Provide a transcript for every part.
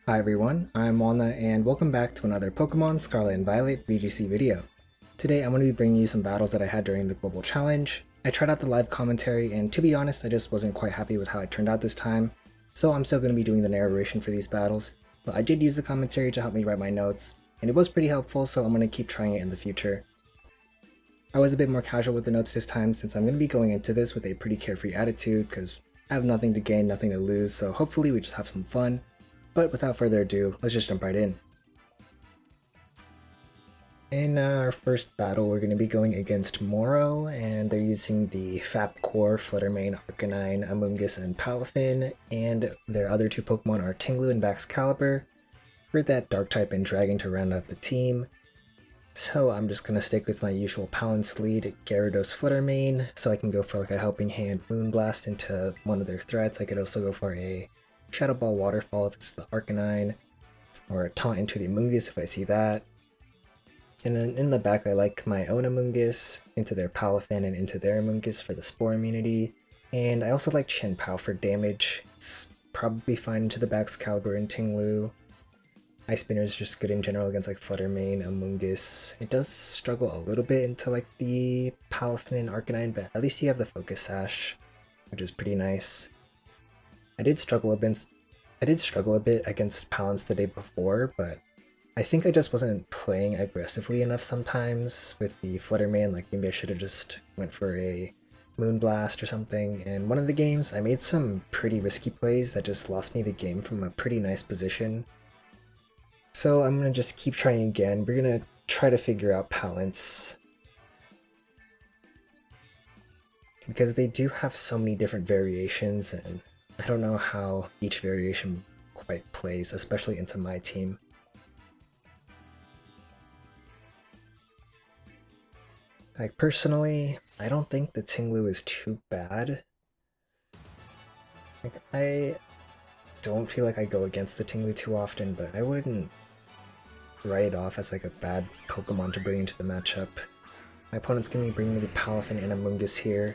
Hi everyone, I'm Walnut and welcome back to another Pokemon Scarlet and Violet VGC video. Today I'm going to be bringing you some battles that I had during the global challenge. I tried out the live commentary and to be honest I just wasn't quite happy with how it turned out this time, so I'm still going to be doing the narration for these battles, but I did use the commentary to help me write my notes, and it was pretty helpful, so I'm going to keep trying it in the future. I was a bit more casual with the notes this time since I'm going to be going into this with a pretty carefree attitude because I have nothing to gain, nothing to lose, so hopefully we just have some fun. But without further ado, let's just jump right in. In our first battle, we're going to be going against Moro, and they're using the FAP Core, Fluttermane, Arcanine, Amoonguss, and Palafin, and their other two Pokemon are Tinglu and Baxcalibur, for that Dark-type and Dragon to round out the team. So I'm just going to stick with my usual Palance lead, Gyarados Fluttermane, so I can go for like a Helping Hand Moonblast into one of their threats. I could also go for a Shadow Ball Waterfall if it's the Arcanine, or a Taunt into the Amoonguss if I see that. And then in the back I like my own Amoonguss into their Palafin and into their Amoonguss for the Spore immunity. And I also like Chien-Pao for damage. It's probably fine into the Baxcalibur and Tinglu. Ice Spinner is just good in general against like Fluttermane, Amoonguss. It does struggle a little bit into like the Palafin and Arcanine, but at least you have the Focus Sash, which is pretty nice. I did struggle a bit against Palance the day before, but I think I just wasn't playing aggressively enough sometimes with the Fluttermane. Like maybe I should have just went for a Moonblast or something. And one of the games, I made some pretty risky plays that just lost me the game from a pretty nice position. So I'm gonna just keep trying again. We're gonna try to figure out Palance, because they do have so many different variations, and I don't know how each variation quite plays, especially into my team. Like personally, I don't think the Tinglu is too bad. Like, I don't feel like I go against the Tinglu too often, but I wouldn't write it off as like a bad Pokemon to bring into the matchup. My opponent's gonna be bringing the Palafin and Amoonguss here,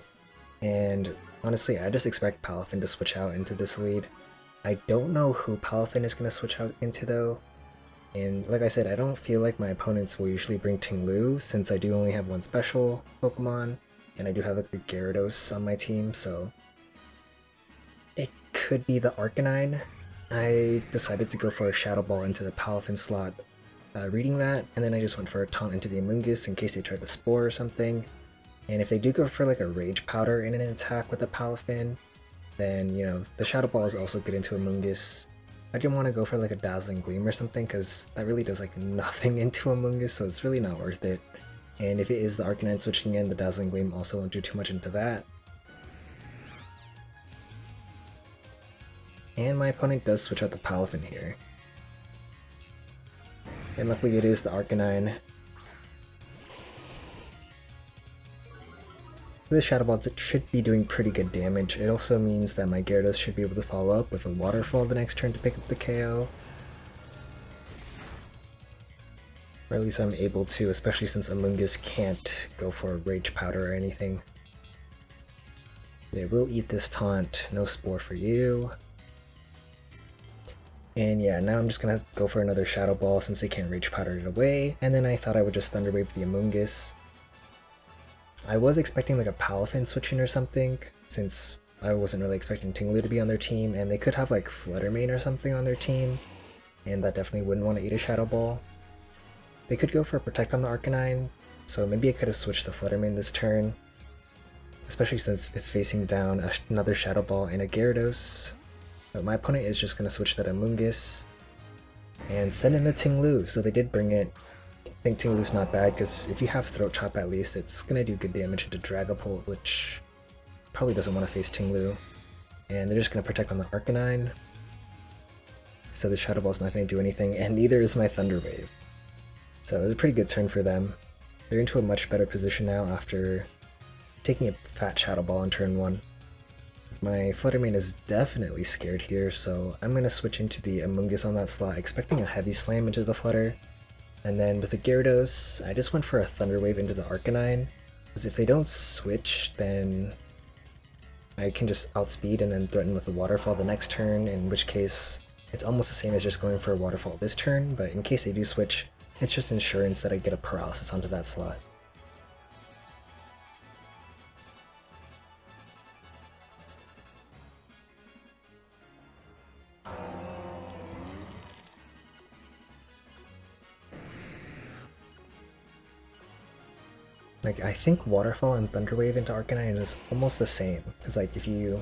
and honestly, I just expect Palafin to switch out into this lead. I don't know who Palafin is going to switch out into though, and like I said, I don't feel like my opponents will usually bring Tinglu since I do only have one special Pokemon, and I do have like the Gyarados on my team, so it could be the Arcanine. I decided to go for a Shadow Ball into the Palafin slot, reading that, and then I just went for a Taunt into the Amoonguss in case they tried to Spore or something. And if they do go for like a Rage Powder in an attack with a Palafin, then, you know, the Shadow Ball is also good into Amoonguss. I didn't want to go for like a Dazzling Gleam or something because that really does like nothing into Amoonguss, so it's really not worth it. And if it is the Arcanine switching in, the Dazzling Gleam also won't do too much into that. And my opponent does switch out the Palafin here. And luckily it is the Arcanine. This Shadow Ball should be doing pretty good damage. It also means that my Gyarados should be able to follow up with a Waterfall the next turn to pick up the KO. Or at least I'm able to, especially since Amoonguss can't go for a Rage Powder or anything. They will eat this Taunt, no Spore for you. And yeah, now I'm just gonna go for another Shadow Ball since they can't Rage Powder it away, and then I thought I would just Thunder Wave the Amoonguss. I was expecting like a Palafin switch in or something, since I wasn't really expecting Tinglu to be on their team, and they could have like Fluttermane or something on their team, and that definitely wouldn't want to eat a Shadow Ball. They could go for a Protect on the Arcanine, so maybe I could have switched the Fluttermane this turn, especially since it's facing down another Shadow Ball and a Gyarados. But my opponent is just going to switch that Amoonguss and send in the Tinglu, so they did bring it. I think Tinglu's not bad, because if you have Throat Chop at least, it's going to do good damage into Dragapult, which probably doesn't want to face Tinglu. And they're just going to protect on the Arcanine. So the Shadow Ball's not going to do anything, and neither is my Thunder Wave. So it was a pretty good turn for them. They're into a much better position now after taking a fat Shadow Ball in turn 1. My Fluttermane is definitely scared here, so I'm going to switch into the Amoonguss on that slot, expecting a Heavy Slam into the Flutter. And then with the Gyarados, I just went for a Thunder Wave into the Arcanine, because if they don't switch, then I can just outspeed and then threaten with a Waterfall the next turn, in which case it's almost the same as just going for a waterfall this turn, but in case they do switch, it's just insurance that I get a paralysis onto that slot. Like, I think Waterfall and Thunderwave into Arcanine is almost the same, because like if you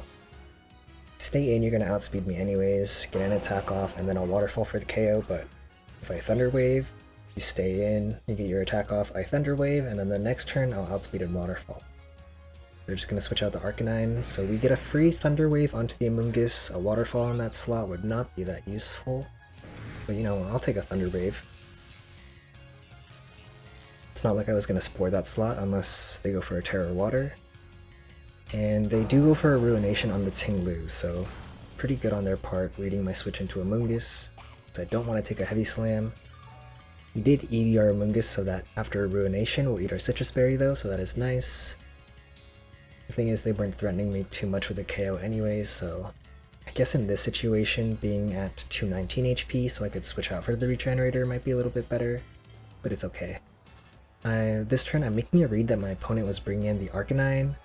stay in, you're going to outspeed me anyways, get an attack off, and then I'll Waterfall for the KO, but if I Thunder Wave, you stay in, you get your attack off, I Thunder Wave, and then the next turn I'll outspeed and Waterfall. They're just going to switch out the Arcanine, so we get a free Thunder Wave onto the Amoonguss. A Waterfall on that slot would not be that useful, but you know, I'll take a Thunder Wave. It's not like I was going to Spore that slot unless they go for a Terror Water. And they do go for a Ruination on the Tinglu, so pretty good on their part, reading my switch into Amoonguss, because I don't want to take a Heavy Slam. We did ED our Amoonguss so that after a Ruination we'll eat our Citrus Berry though, so that is nice. The thing is, they weren't threatening me too much with a KO anyways, so I guess in this situation, being at 219 HP so I could switch out for the Regenerator might be a little bit better, but it's okay. This turn I'm making a read that my opponent was bringing in the Arcanine,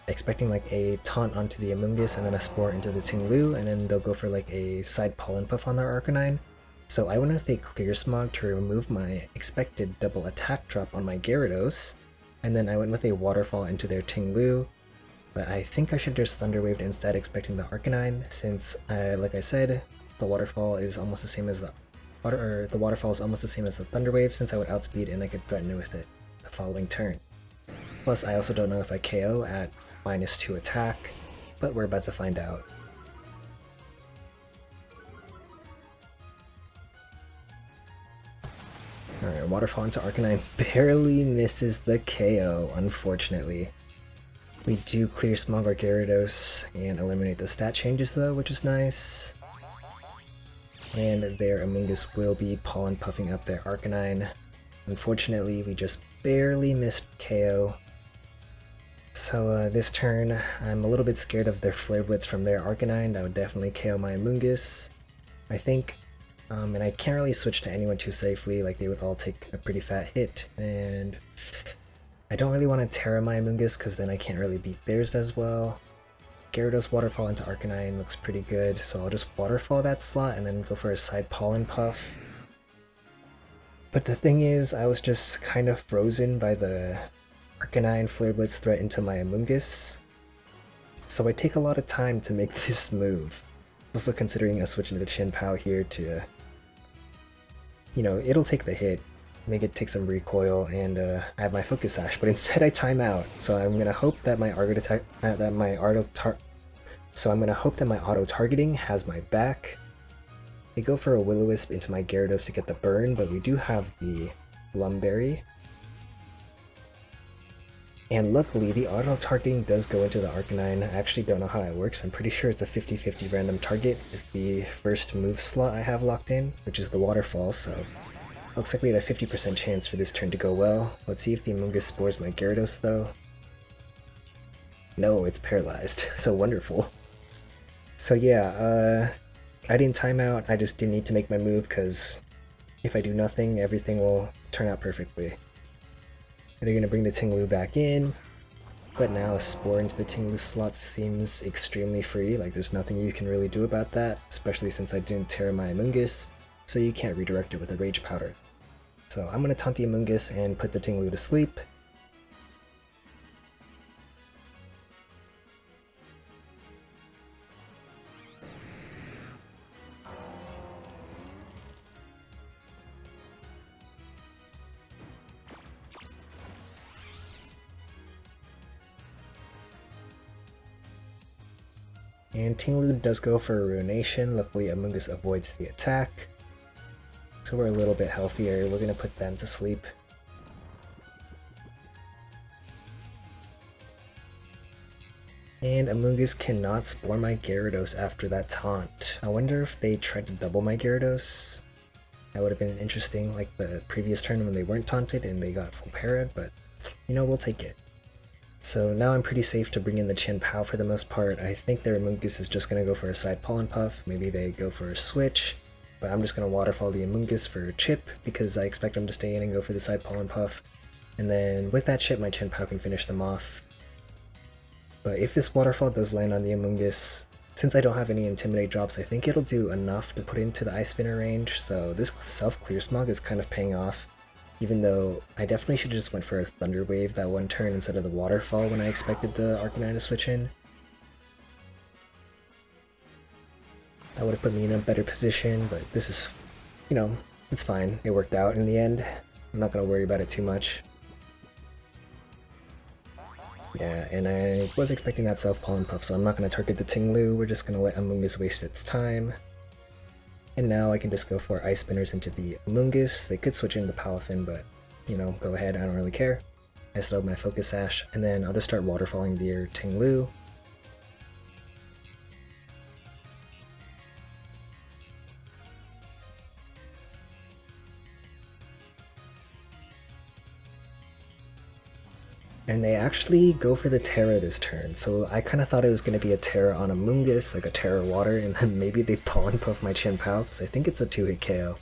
expecting like a taunt onto the Amoonguss and then a Spore into the Tinglu, and then they'll go for like a side Pollen Puff on their Arcanine. So I went with a Clear Smog to remove my expected double attack drop on my Gyarados, and then I went with a Waterfall into their Tinglu, but I think I should just Thunder Waved instead, expecting the Arcanine, since like I said, the Waterfall is almost the same as the Waterfall is almost the same as the Thunder Wave, since I would outspeed and I could threaten with it the following turn. Plus, I also don't know if I KO at -2 attack, but we're about to find out. Alright, Waterfall into Arcanine barely misses the KO, unfortunately. We do Clear Smog our Gyarados and eliminate the stat changes though, which is nice. And their Amoonguss will be Pollen Puffing up their Arcanine. Unfortunately, we just barely missed KO. So this turn, I'm a little bit scared of their Flare Blitz from their Arcanine. That would definitely KO my Amoonguss, I think. And I can't really switch to anyone too safely, like they would all take a pretty fat hit. And I don't really want to Terra my Amoonguss because then I can't really beat theirs as well. Gyarados Waterfall into Arcanine looks pretty good, so I'll just Waterfall that slot and then go for a side Pollen Puff. But the thing is, I was just kind of frozen by the Arcanine Flare Blitz threat into my Amoonguss, so I take a lot of time to make this move. Also considering switching to Chien-Pao here to, you know, it'll take the hit, make it take some recoil, and I have my Focus Sash, but instead I time out. So I'm gonna hope that my auto targeting has my back. They go for a Will-O-Wisp into my Gyarados to get the burn, but we do have the Lumberry. And luckily, the auto targeting does go into the Arcanine. I actually don't know how it works. I'm pretty sure it's a 50-50 random target with the first move slot I have locked in, which is the Waterfall, so looks like we had a 50% chance for this turn to go well. Let's see if the Amoonguss spores my Gyarados though. No, it's paralyzed, so wonderful. So yeah, I didn't time out, I just didn't need to make my move because if I do nothing, everything will turn out perfectly. They're going to bring the Tinglu back in, but now a Spore into the Tinglu slot seems extremely free, like there's nothing you can really do about that, especially since I didn't Terra my Amoonguss, so you can't redirect it with a Rage Powder. So I'm going to taunt the Amoonguss and put the Tinglu to sleep. And Tinglu does go for a Ruination. Luckily Amoonguss avoids the attack, so we're a little bit healthier. We're going to put them to sleep. And Amoonguss cannot Spore my Gyarados after that taunt. I wonder if they tried to double my Gyarados. That would have been interesting, like the previous turn when they weren't taunted and they got full parried, but you know, we'll take it. So now I'm pretty safe to bring in the Chien-Pao for the most part. I think their Amoonguss is just going to go for a side Pollen Puff, maybe they go for a switch, but I'm just going to Waterfall the Amoonguss for a chip because I expect them to stay in and go for the side Pollen Puff. And then with that chip, my Chien-Pao can finish them off. But if this Waterfall does land on the Amoonguss, since I don't have any Intimidate drops, I think it'll do enough to put into the Ice Spinner range, so this self-clear smog is kind of paying off. Even though I definitely should have just went for a Thunder Wave that one turn instead of the Waterfall when I expected the Arcanine to switch in. That would have put me in a better position, but this is, you know, it's fine. It worked out in the end. I'm not going to worry about it too much. Yeah, and I was expecting that Self-Pollen Puff, so I'm not going to target the Tinglu. We're just going to let Amoonguss waste its time. And now I can just go for Ice Spinners into the Amoonguss. They could switch into Palafin, but, you know, go ahead, I don't really care. I still have my Focus Sash, and then I'll just start Waterfalling their Tinglu. And they actually go for the Terra this turn, so I kind of thought it was going to be a Terra on Amoonguss, like a Terra Water, and then maybe they Pollen Puff my Chien-Pao, because I think it's a 2-hit KO.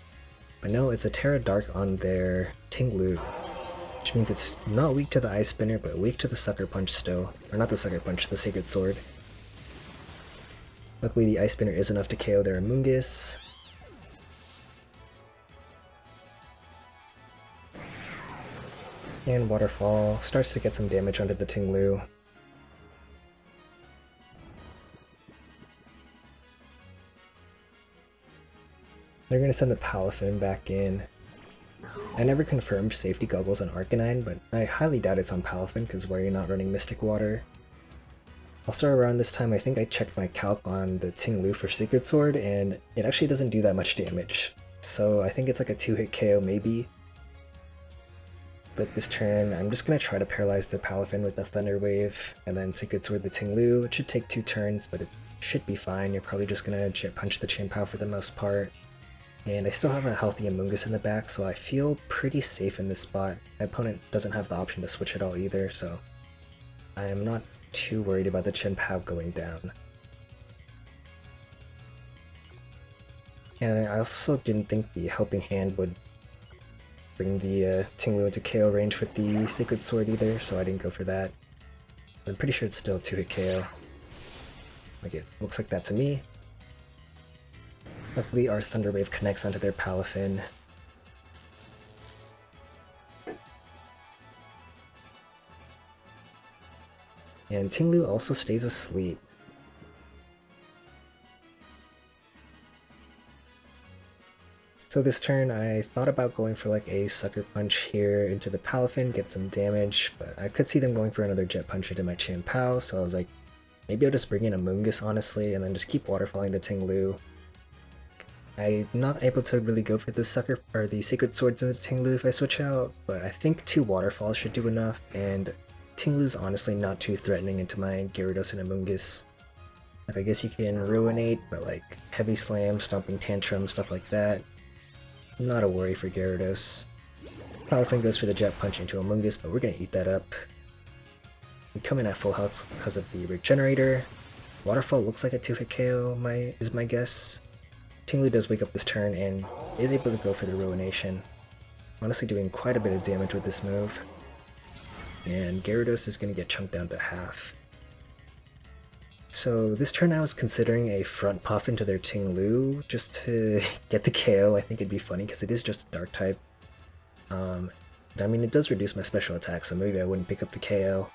But no, it's a Terra Dark on their Tinglu, which means it's not weak to the Ice Spinner, but weak to the Sucker Punch still. Or not the Sucker Punch, the Sacred Sword. Luckily the Ice Spinner is enough to KO their Amoonguss. And Waterfall starts to get some damage onto the Tinglu. They're going to send the Palafin back in. I never confirmed safety goggles on Arcanine, but I highly doubt it's on Palafin because why are you not running Mystic Water? Also around this time I think I checked my calc on the Tinglu for Sacred Sword and it actually doesn't do that much damage. So I think it's like a 2-hit KO maybe. But this turn, I'm just going to try to paralyze the Palafin with a Thunder Wave, and then Sacred Sword the Tinglu. It should take 2 turns, but it should be fine. You're probably just going to Jet Punch the Chien-Pao for the most part. And I still have a healthy Amoonguss in the back, so I feel pretty safe in this spot. My opponent doesn't have the option to switch at all either, so I am not too worried about the Chien-Pao going down. And I also didn't think the Helping Hand would bring the Tinglu into KO range with the Sacred Sword either, so I didn't go for that. I'm pretty sure it's still a 2-hit KO. Like it looks like that to me. Luckily our Thunder Wave connects onto their Palafin. And Tinglu also stays asleep. So this turn I thought about going for like a Sucker Punch here into the Palafin, get some damage, but I could see them going for another Jet Punch into my Chien-Pao, so I was like, maybe I'll just bring in Amoonguss honestly, and then just keep Waterfalling the Tinglu. I'm not able to really go for the Sucker or the Sacred Swords in the Tinglu if I switch out, but I think 2 Waterfalls should do enough, and Tinglu's honestly not too threatening into my Gyarados and Amoonguss. Like I guess you can Ruinate, but like Heavy Slam, Stomping Tantrum, stuff like that. Not a worry for Gyarados. Palafin goes for the Jet Punch into Amoonguss, but we're gonna eat that up. We come in at full health because of the Regenerator. Waterfall looks like a 2-hit KO is my guess. Tinglu does wake up this turn and is able to go for the Ruination. Honestly doing quite a bit of damage with this move. And Gyarados is gonna get chunked down to half. So this turn I was considering a front puff into their Tinglu just to get the KO. I think it'd be funny because it is just a dark type. I mean it does reduce my special attack, so maybe I wouldn't pick up the KO.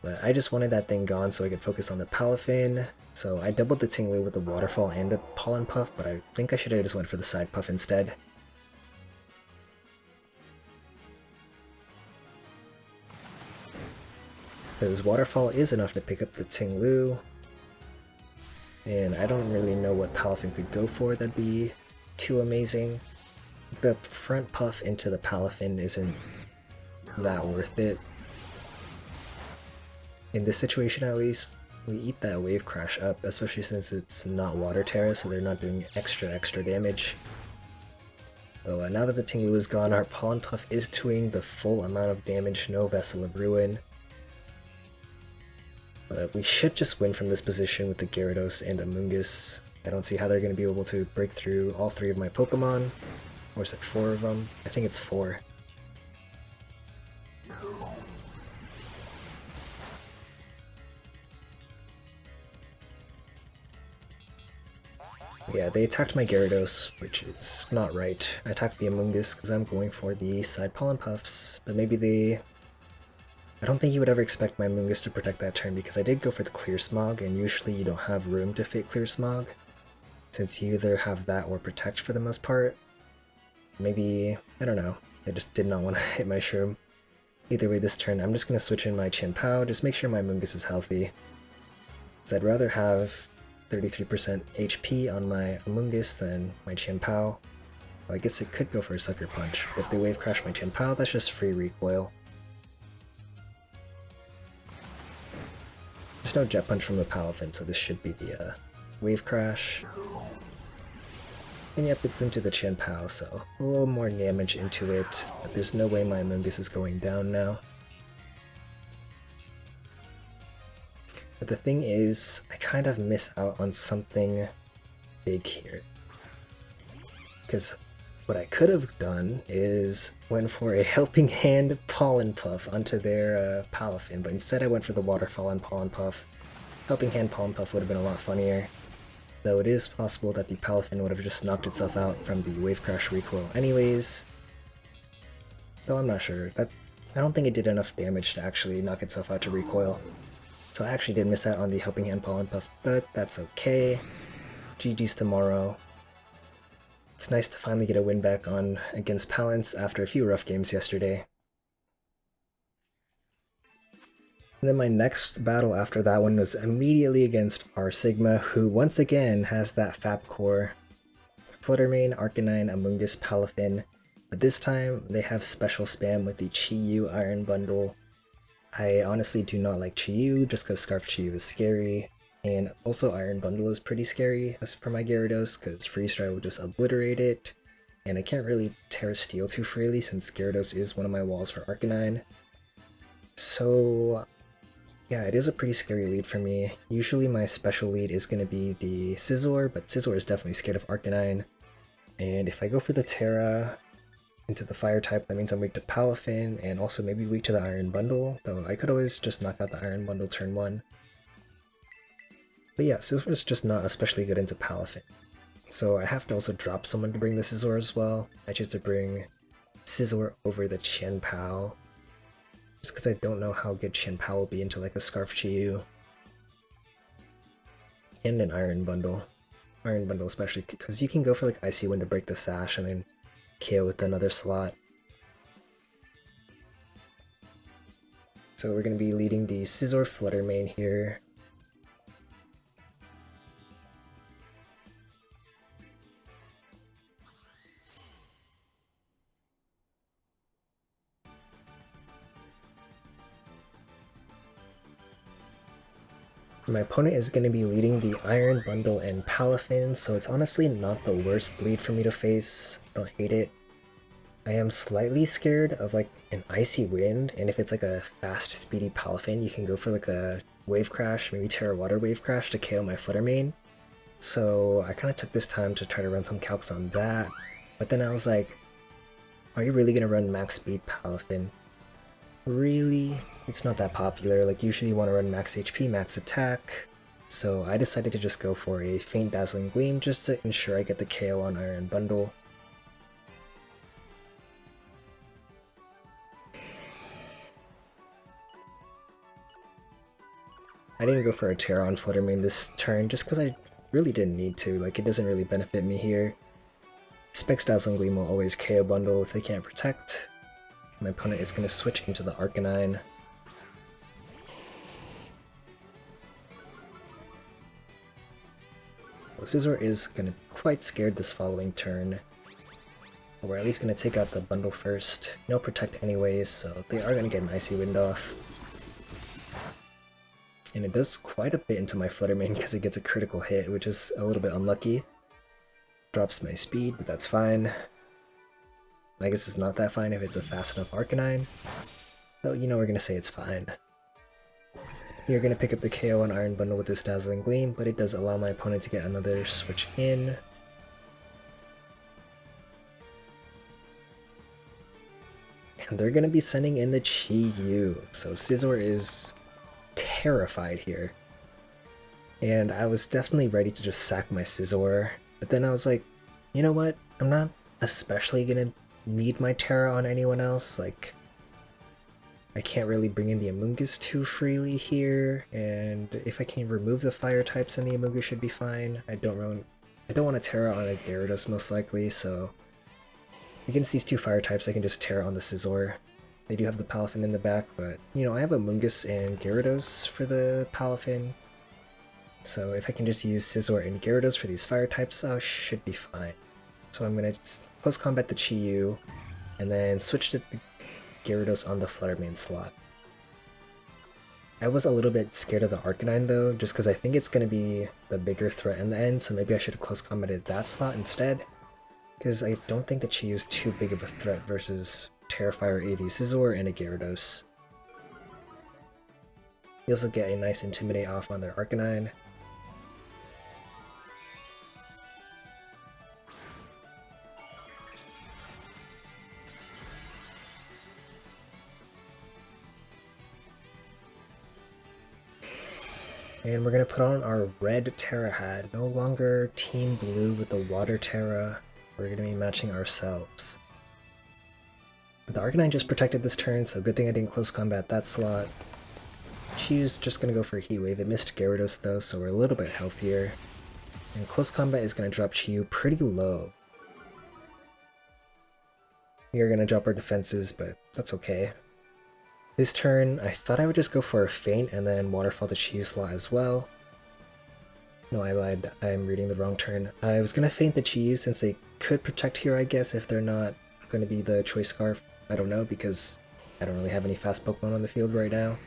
But I just wanted that thing gone so I could focus on the Palafin. So I doubled the Tinglu with the Waterfall and the Pollen Puff, but I think I should have just went for the side puff instead. Because Waterfall is enough to pick up the Tinglu. And I don't really know what Palafin could go for that'd be too amazing. The front puff into the Palafin isn't that worth it. In this situation at least, we eat that Wave Crash up, especially since it's not Water Terra, so they're not doing extra damage. So now that the Tinglu is gone, our Pollen Puff is doing the full amount of damage, no Vessel of Ruin. But we should just win from this position with the Gyarados and Amoonguss. I don't see how they're going to be able to break through all 3 of my Pokemon. Or is it 4 of them? I think it's 4. Yeah, they attacked my Gyarados, which is not right. I attacked the Amoonguss because I'm going for the side Pollen Puffs, but maybe they... I don't think you would ever expect my Amoonguss to protect that turn because I did go for the Clear Smog, and usually you don't have room to fit Clear Smog, since you either have that or Protect for the most part. Maybe, I don't know, I just did not want to hit my Shroom. Either way this turn, I'm just going to switch in my Chien-Pao, just make sure my Amoonguss is healthy. Because I'd rather have 33% HP on my Amoonguss than my Chien-Pao. Well, I guess it could go for a Sucker Punch, but if they Wave Crash my Chien-Pao, that's just free recoil. There's no Jet Punch from the Palafin, so this should be the Wave Crash. And yep, it's into the Chien-Pao, so a little more damage into it, but there's no way my Amoonguss is going down now. But the thing is, I kind of miss out on something big here. Because what I could have done is went for a Helping Hand Pollen Puff onto their Palafin, but instead I went for the Waterfall and Pollen Puff. Helping Hand Pollen Puff would have been a lot funnier. Though it is possible that the Palafin would have just knocked itself out from the Wave Crash recoil anyways. So I'm not sure. I don't think it did enough damage to actually knock itself out to recoil. So I actually did miss out on the Helping Hand Pollen Puff, but that's okay. GG's tomorrow. It's nice to finally get a win back on against Palance after a few rough games yesterday. And then my next battle after that one was immediately against R Sigma, who once again has that FAP core. Fluttermane, Arcanine, Amoonguss, Palafin, but this time they have special spam with the Chi-Yu Iron Bundle. I honestly do not like Chi-Yu just because Scarf Chi-Yu is scary, and also Iron Bundle is pretty scary as for my Gyarados because Freeze Dry will just obliterate it, and I can't really Terra Steel too freely since Gyarados is one of my walls for Arcanine. So yeah, it is a pretty scary lead for me. Usually my special lead is going to be the Scizor, but Scizor is definitely scared of Arcanine. And if I go for the Terra into the Fire type, that means I'm weak to Palafin, and also maybe weak to the Iron Bundle, though I could always just knock out the Iron Bundle turn 1. But yeah, Scizor is just not especially good into Palafin. So I have to also drop someone to bring the Scizor as well. I choose to bring Scizor over the Chien-Pao, just because I don't know how good Chien-Pao will be into like a Scarf Chi-Yu. And an Iron Bundle. Iron Bundle especially, because you can go for like Icy Wind to break the Sash and then KO with another slot. So we're going to be leading the Scizor Fluttermane here. My opponent is going to be leading the Iron Bundle and Palafin, so it's honestly not the worst lead for me to face. I don't hate it. I am slightly scared of like an Icy Wind, and if it's like a fast, speedy Palafin, you can go for like a Wave Crash, maybe Terra Water Wave Crash to KO my Fluttermane. So I kind of took this time to try to run some calcs on that, but then I was like, are you really going to run max speed Palafin? Really? It's not that popular. Like usually you want to run max HP, max attack. So I decided to just go for a Faint Dazzling Gleam just to ensure I get the KO on Iron Bundle. I didn't go for a Terra on Fluttermane this turn just because I really didn't need to. Like it doesn't really benefit me here. Specs Dazzling Gleam will always KO Bundle if they can't protect. My opponent is going to switch into the Arcanine. So Scizor is going to be quite scared this following turn. We're at least going to take out the bundle first. No protect anyways, so they are going to get an Icy Wind off. And it does quite a bit into my Fluttermane because it gets a critical hit, which is a little bit unlucky. Drops my speed, but that's fine. I guess it's not that fine if it's a fast enough Arcanine. So, you know, we're going to say it's fine. You're going to pick up the KO on Iron Bundle with this Dazzling Gleam, but it does allow my opponent to get another switch in. And they're going to be sending in the Chi-Yu, so Scizor is terrified here. And I was definitely ready to just sack my Scizor, but then I was like, you know what, I'm not especially going to need my Terra on anyone else, like I can't really bring in the Amoonguss too freely here, and if I can remove the fire types then the Amoonguss should be fine. I don't want to Terra on a Gyarados most likely, so against these two fire types I can just Terra on the Scizor. They do have the Palafin in the back, but you know, I have Amoonguss and Gyarados for the Palafin, so if I can just use Scizor and Gyarados for these fire types, I should be fine. So I'm going to close combat the Chi-Yu, and then switch to the Gyarados on the Fluttermane slot. I was a little bit scared of the Arcanine though, just because I think it's going to be the bigger threat in the end, so maybe I should have close combated that slot instead, because I don't think the Chi-Yu is too big of a threat versus Terrifier AV Scizor and a Gyarados. You also get a nice Intimidate off on their Arcanine. And we're going to put on our red Terra hat, no longer Team Blue with the Water Terra, we're going to be matching ourselves. But the Arcanine just protected this turn, so good thing I didn't close combat that slot. She's just going to go for a Heat Wave, it missed Gyarados though, so we're a little bit healthier. And close combat is going to drop Chi-Yu pretty low. We are going to drop our defenses, but that's okay. This turn, I thought I would just go for a Feint and then Waterfall the Chi-Yu slot as well. No, I lied. I'm reading the wrong turn. I was going to Feint the Chi-Yu since they could protect here, I guess, if they're not going to be the Choice Scarf. I don't know, because I don't really have any fast Pokemon on the field right now.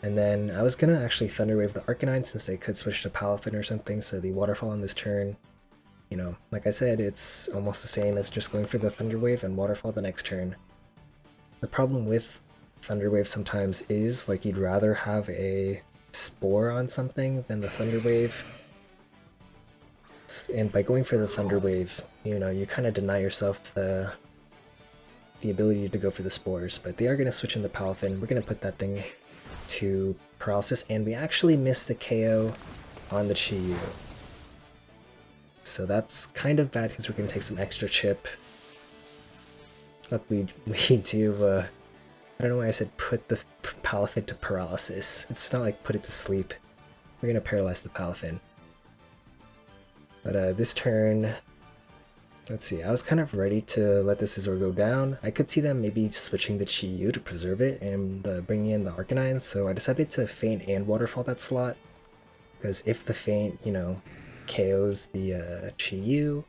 And then I was going to actually Thunder Wave the Arcanine since they could switch to Palafin or something, so the Waterfall on this turn, you know, like I said, it's almost the same as just going for the Thunder Wave and Waterfall the next turn. The problem with Thunder Wave sometimes is, like, you'd rather have a Spore on something than the Thunder Wave. And by going for the Thunder Wave, you know, you kind of deny yourself the ability to go for the Spores, but they are going to switch in the Palafin. We're going to put that thing to Paralysis, and we actually missed the KO on the Chi-Yu. So that's kind of bad because we're going to take some extra chip. Luckily, we do, I don't know why I said put the Palafin to Paralysis. It's not like put it to sleep. We're going to paralyze the Palafin. But this turn, let's see, I was kind of ready to let the Scizor go down. I could see them maybe switching the Chi-Yu to preserve it and bringing in the Arcanine, so I decided to Feint and Waterfall that slot. Because if the Feint, you know, KOs the Chi-Yu,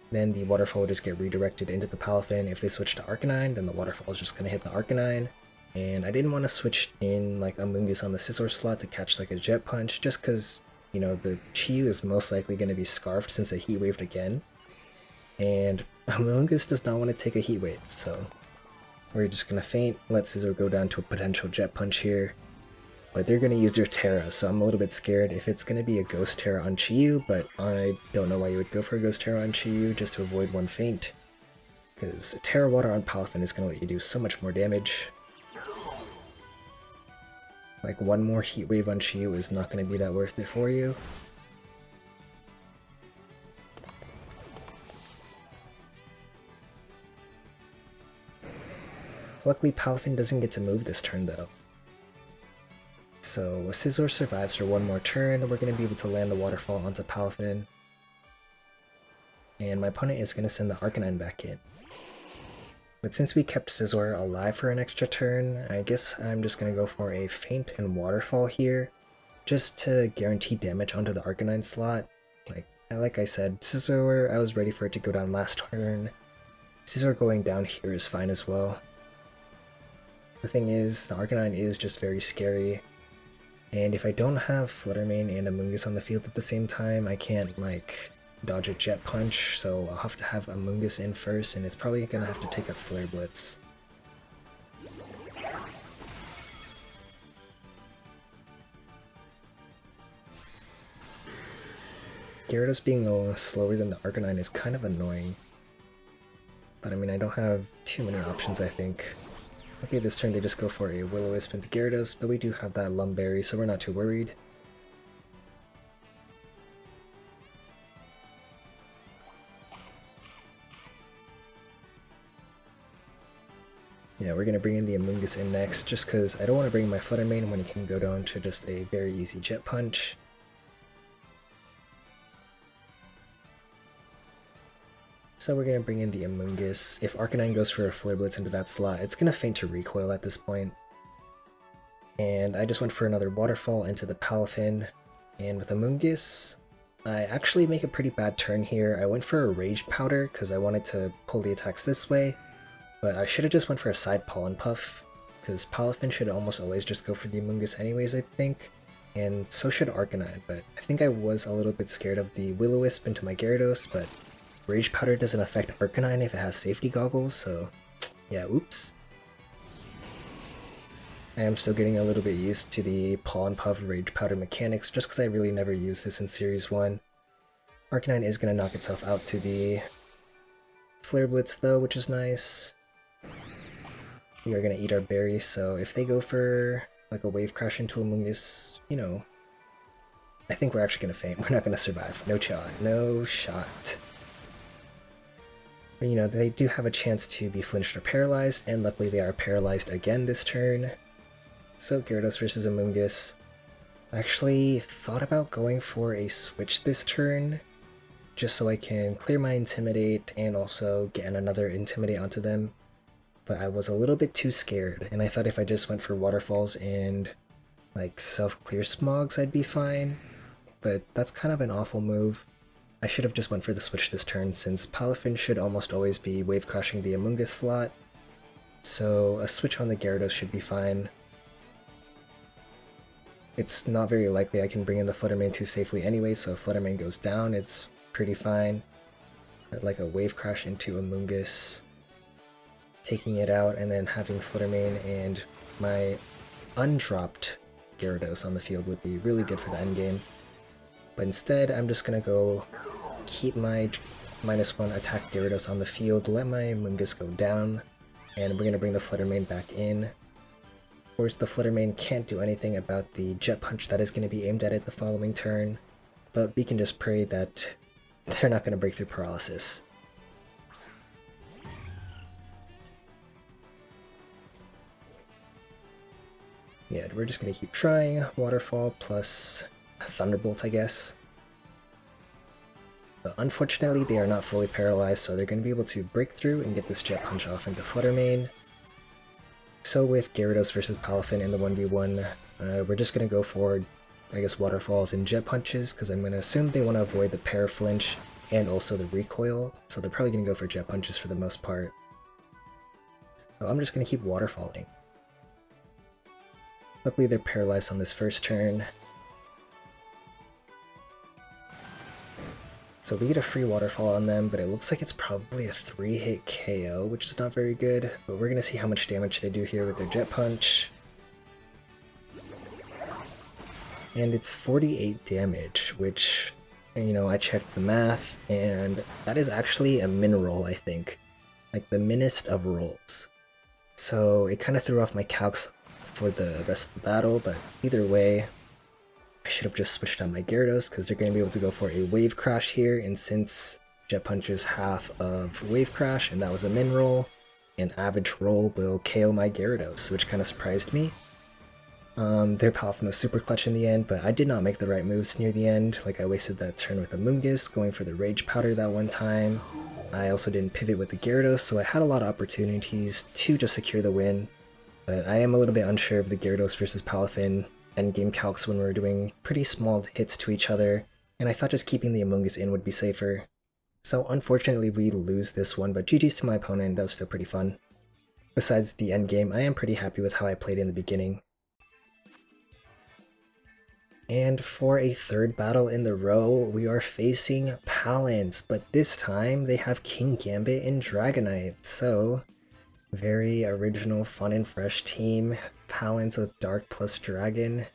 then the Waterfall will just get redirected into the Palafin. If they switch to Arcanine, then the Waterfall is just going to hit the Arcanine. And I didn't want to switch in like Amoonguss on the Scizor slot to catch like a Jet Punch, just because, you know, the Chi-Yu is most likely going to be Scarfed since they Heat Waved again. And Amoonguss does not want to take a Heat Wave, so we're just going to Feint, let Scizor go down to a potential Jet Punch here. But they're going to use their Terra, so I'm a little bit scared if it's going to be a Ghost Terra on Chi-Yu, but I don't know why you would go for a Ghost Terra on Chi-Yu just to avoid one Feint. Because Terra Water on Palafin is going to let you do so much more damage. Like, one more Heat Wave on Chi-Yu is not going to be that worth it for you. Luckily, Palafin doesn't get to move this turn though. So Scizor survives for one more turn, and we're going to be able to land the Waterfall onto Palafin. And my opponent is going to send the Arcanine back in. But since we kept Scizor alive for an extra turn, I guess I'm just going to go for a Feint and Waterfall here, just to guarantee damage onto the Arcanine slot. Like I said, Scizor, I was ready for it to go down last turn. Scizor going down here is fine as well. The thing is, the Arcanine is just very scary. And if I don't have Fluttermane and Amoonguss on the field at the same time, I can't, like, dodge a Jet Punch, so I'll have to have Amoonguss in first, and it's probably gonna have to take a Flare Blitz. Gyarados being a little slower than the Arcanine is kind of annoying. But I mean, I don't have too many options, I think. Okay, this turn they just go for a Will-O-Wisp into Gyarados, but we do have that Lumberry, so we're not too worried. Yeah, we're going to bring in the Amoonguss in next, just because I don't want to bring my Flutter Mane when it can go down to just a very easy Jet Punch. So we're going to bring in the Amoonguss. If Arcanine goes for a Flare Blitz into that slot, it's going to feint to recoil at this point. And I just went for another Waterfall into the Palafin. And with Amoonguss, I actually make a pretty bad turn here. I went for a Rage Powder because I wanted to pull the attacks this way. But I should have just went for a side Pollen Puff, because Palafin should almost always just go for the Amoonguss anyways, I think. And so should Arcanine, but I think I was a little bit scared of the Will-O-Wisp into my Gyarados, but Rage Powder doesn't affect Arcanine if it has safety goggles, so yeah, oops. I am still getting a little bit used to the Pollen Puff Rage Powder mechanics, just because I really never used this in Series 1. Arcanine is going to knock itself out to the Flare Blitz though, which is nice. We are going to eat our berry, so if they go for like a Wave Crash into Amoonguss, you know, I think we're actually going to faint. We're not going to survive. No shot. No shot. But, you know, they do have a chance to be flinched or paralyzed, and luckily they are paralyzed again this turn. So Gyarados versus Amoonguss. I actually thought about going for a switch this turn, just so I can clear my Intimidate and also get another Intimidate onto them. But I was a little bit too scared, and I thought if I just went for Waterfalls and like self-clear Smogs I'd be fine. But that's kind of an awful move. I should have just went for the switch this turn, since Palafin should almost always be Wave Crashing the Amoonguss slot. So a switch on the Gyarados should be fine. It's not very likely I can bring in the Flutter Mane too safely anyway, so if Flutter Mane goes down, it's pretty fine. But like a Wave Crash into Amoonguss, taking it out, and then having Flutter Mane and my undropped Gyarados on the field would be really good for the endgame. But instead, I'm just gonna go keep my -1 attack Gyarados on the field, let my Amoonguss go down, and we're gonna bring the Flutter Mane back in. Of course, the Flutter Mane can't do anything about the Jet Punch that is gonna be aimed at it the following turn, but we can just pray that they're not gonna break through Paralysis. Yeah, we're just gonna keep trying. Waterfall plus Thunderbolt, I guess. But unfortunately, they are not fully paralyzed, so they're going to be able to break through and get this Jet Punch off into Flutter Mane. So with Gyarados versus Palafin in the 1v1, we're just going to go for, I guess, Waterfalls and Jet Punches, because I'm going to assume they want to avoid the Para Flinch and also the recoil, so they're probably going to go for Jet Punches for the most part. So I'm just going to keep Waterfalling. Luckily they're paralyzed on this first turn. So we get a free Waterfall on them, but it looks like it's probably a 3-hit KO, which is not very good. But we're going to see how much damage they do here with their Jet Punch. And it's 48 damage, which, you know, I checked the math, and that is actually a min roll, I think. Like the minnest of rolls. So it kind of threw off my calcs for the rest of the battle, but either way, I should have just switched out my Gyarados, because they're going to be able to go for a Wave Crash here, and since Jet Punch is half of Wave Crash, and that was a min roll, an average roll will KO my Gyarados, which kind of surprised me. Their Palafin was super clutch in the end, but I did not make the right moves near the end. Like, I wasted that turn with Amoonguss, going for the Rage Powder that one time. I also didn't pivot with the Gyarados, so I had a lot of opportunities to just secure the win. But I am a little bit unsure of the Gyarados versus Palafin endgame calcs when we were doing pretty small hits to each other, and I thought just keeping the Amoonguss in would be safer. So unfortunately we lose this one, but GG's to my opponent, that was still pretty fun. Besides the endgame, I am pretty happy with how I played in the beginning. And for a third battle in the row, we are facing Palance, but this time they have King Gambit and Dragonite, so very original, fun and fresh team. Palance with Dark plus Dragon.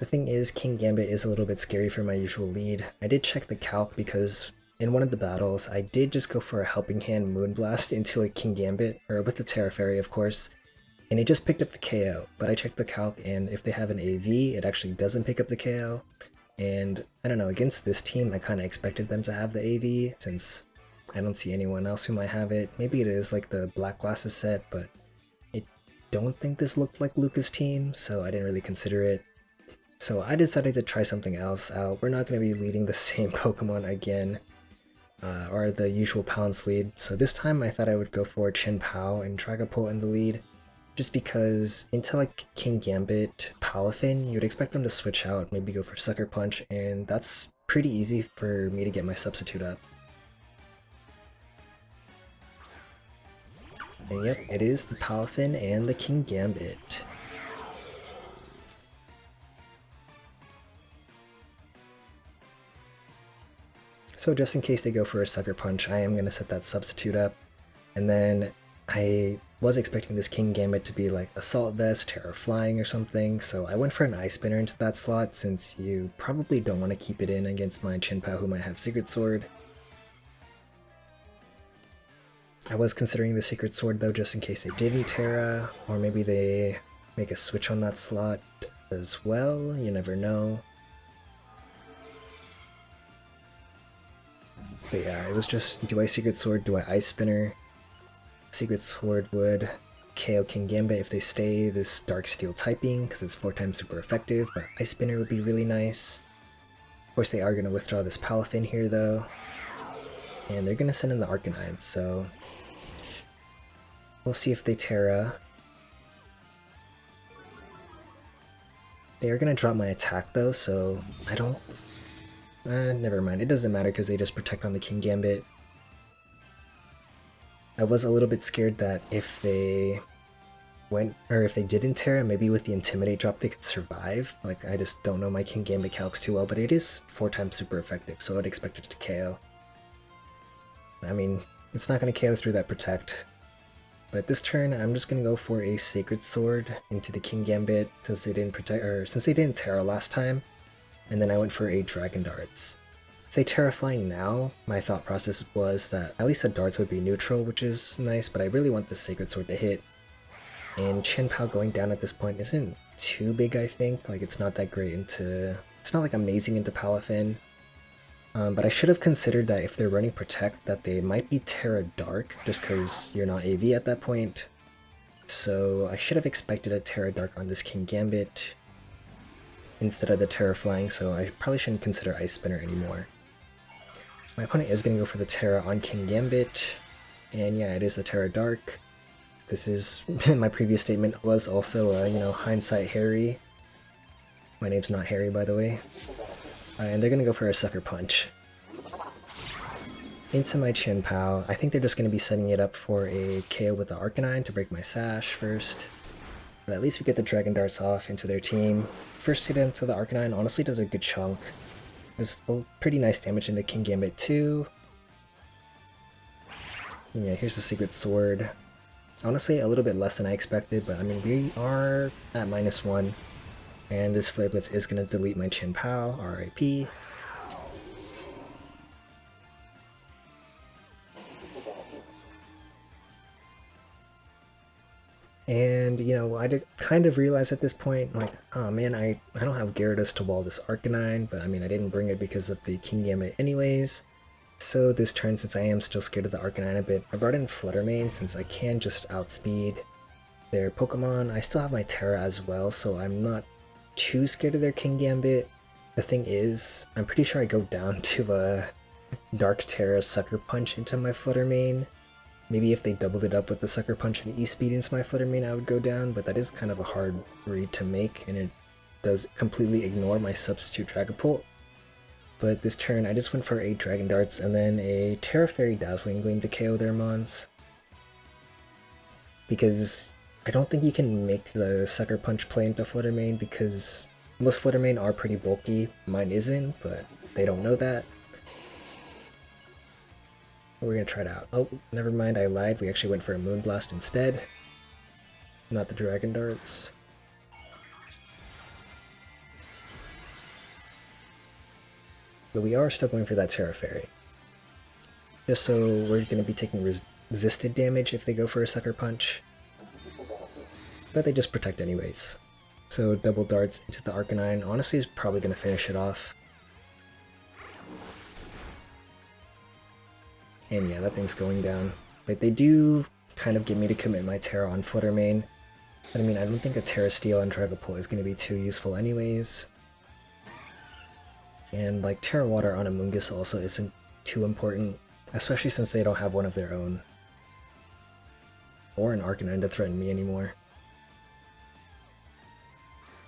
The thing is, King Gambit is a little bit scary for my usual lead. I did check the calc because in one of the battles, I did just go for a Helping Hand Moonblast into a King Gambit, or with the Terra Fairy of course, and it just picked up the KO, but I checked the calc and if they have an AV, it actually doesn't pick up the KO. And I don't know, against this team, I kind of expected them to have the AV since I don't see anyone else who might have it. Maybe it is like the Black Glasses set, but I don't think this looked like Luca's team, so I didn't really consider it. So I decided to try something else out. We're not going to be leading the same Pokemon again, or the usual Palance lead. So this time I thought I would go for Chien-Pao and Dragapult in the lead. Just because into like King Gambit, Palafin, you'd expect them to switch out, maybe go for Sucker Punch, and that's pretty easy for me to get my substitute up. And yep, it is the Palafin and the King Gambit. So just in case they go for a Sucker Punch, I am going to set that substitute up. And then I was expecting this King Gambit to be like Assault Vest, Terra Flying or something, so I went for an Ice Spinner into that slot since you probably don't want to keep it in against my Chien-Pao who might have Secret Sword. I was considering the Secret Sword though just in case they didn't Terra, or maybe they make a switch on that slot as well, you never know. But yeah, it was just, do I Secret Sword, do I Ice Spinner? Secret Sword would KO King Gambit if they stay this Dark Steel typing, because it's 4 times super effective, but Ice Spinner would be really nice. Of course they are going to withdraw this Palafin here though, and they're going to send in the Arcanine, so we'll see if they Terra. They are going to drop my attack though, so I don't... never mind, it doesn't matter because they just protect on the King Gambit. I was a little bit scared that if they went, or if they didn't Terra, maybe with the Intimidate drop they could survive. Like, I just don't know my King Gambit calcs too well, but it is 4 times super effective, so I'd expect it to KO. I mean, it's not going to KO through that Protect. But this turn, I'm just going to go for a Sacred Sword into the King Gambit since they didn't protect, or since they didn't Terra last time. And then I went for a Dragon Darts. If they Terra Flying now, my thought process was that at least the darts would be neutral, which is nice, but I really want the Sacred Sword to hit. And Chien-Pao going down at this point isn't too big, I think. Like, it's not that great into... It's not like amazing into Palafin. But I should have considered that if they're running Protect, that they might be Terra Dark, just because you're not AV at that point. So I should have expected a Terra Dark on this King Gambit instead of the Terra Flying, so I probably shouldn't consider Ice Spinner anymore. My opponent is going to go for the Terra on King Gambit, and yeah, it is a Terra Dark. This is, my previous statement was also, you know, hindsight Harry. My name's not Harry, by the way. And they're going to go for a Sucker Punch. Into my Chien-Pao. I think they're just going to be setting it up for a KO with the Arcanine to break my Sash first. But at least we get the Dragon Darts off into their team. First hit into the Arcanine honestly does a good chunk. There's pretty nice damage into King Gambit too. And yeah, here's the Secret Sword. Honestly, a little bit less than I expected, but I mean, we are at -1. And this Flare Blitz is going to delete my Chien-Pao, RIP. And, you know, I did kind of realize at this point, like, oh man, I don't have Gyarados to wall this Arcanine, but I mean, I didn't bring it because of the King Gambit anyways. So this turn, since I am still scared of the Arcanine a bit, I brought in Fluttermane since I can just outspeed their Pokemon. I still have my Terra as well, so I'm not too scared of their King Gambit. The thing is, I'm pretty sure I go down to a Dark Terra Sucker Punch into my Fluttermane. Maybe if they doubled it up with the Sucker Punch and E-Speed into my Fluttermane, I would go down, but that is kind of a hard read to make, and it does completely ignore my substitute Dragapult. But this turn, I just went for a Dragon Darts and then a Terra Fairy Dazzling Gleam to KO their mons. Because I don't think you can make the Sucker Punch play into Fluttermane because most Fluttermane are pretty bulky. Mine isn't, but they don't know that. We're gonna try it out. Oh, never mind, I lied. We actually went for a Moonblast instead. Not the Dragon Darts. But we are still going for that Terra Fairy. Just so we're going to be taking resisted damage if they go for a Sucker Punch. But they just protect anyways. So double darts into the Arcanine honestly is probably going to finish it off. And yeah, that thing's going down. But they do kind of get me to commit my Terra on Fluttermane. But I mean, I don't think a Terra Steel on Dragapult is going to be too useful anyways. And like Terra Water on Amoonguss also isn't too important, especially since they don't have one of their own. Or an Arcanine to threaten me anymore.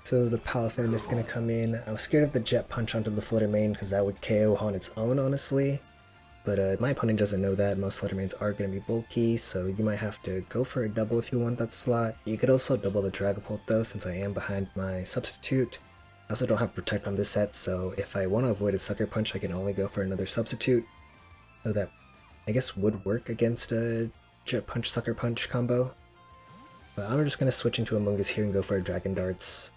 So the Palafin is going to come in. I was scared of the Jet Punch onto the Fluttermane because that would KO on its own, honestly. But my opponent doesn't know that. Most Fluttermanes are going to be bulky, so you might have to go for a double if you want that slot. You could also double the Dragapult though, since I am behind my substitute. I also don't have Protect on this set, so if I want to avoid a Sucker Punch, I can only go for another substitute. So that, I guess, would work against a Jet Punch Sucker Punch combo. But I'm just going to switch into Amoonguss here and go for a Dragon Darts.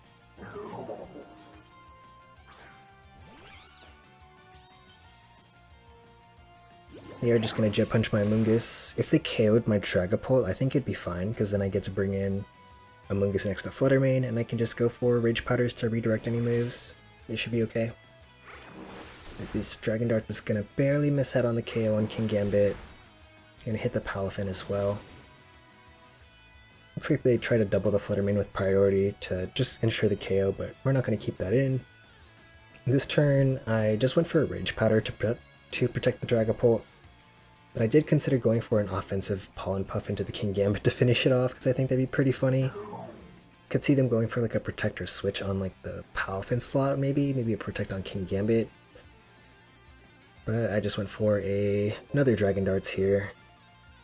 They are just going to Jet Punch my Amoonguss. If they KO'd my Dragapult, I think it'd be fine, because then I get to bring in Amoonguss next to Fluttermane, and I can just go for Rage Powders to redirect any moves. They should be okay. This Dragon Dart is going to barely miss out on the KO on Kingambit. Going to hit the Palafin as well. Looks like they try to double the Fluttermane with priority to just ensure the KO, but we're not going to keep that in. This turn, I just went for a Rage Powder to protect the Dragapult. But I did consider going for an offensive Pollen Puff into the Kingambit to finish it off, because I think that'd be pretty funny. Could see them going for like a Protector switch on like the Palafin slot, maybe a Protect on Kingambit. But I just went for another Dragon Darts here,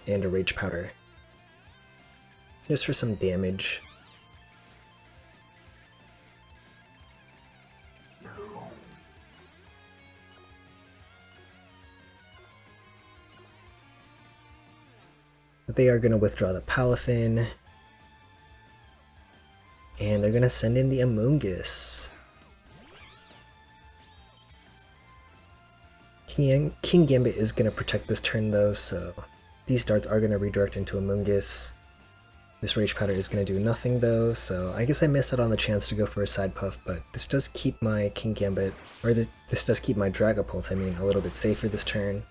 and a Rage Powder. Just for some damage. But they are going to withdraw the Palafin. And they're going to send in the Amoonguss. Kingambit is going to protect this turn though, so these darts are going to redirect into Amoonguss. This Rage Powder is going to do nothing though, so I guess I missed out on the chance to go for a Side Puff, but this does keep my Kingambit, or this does keep my Dragapult, I mean, a little bit safer this turn.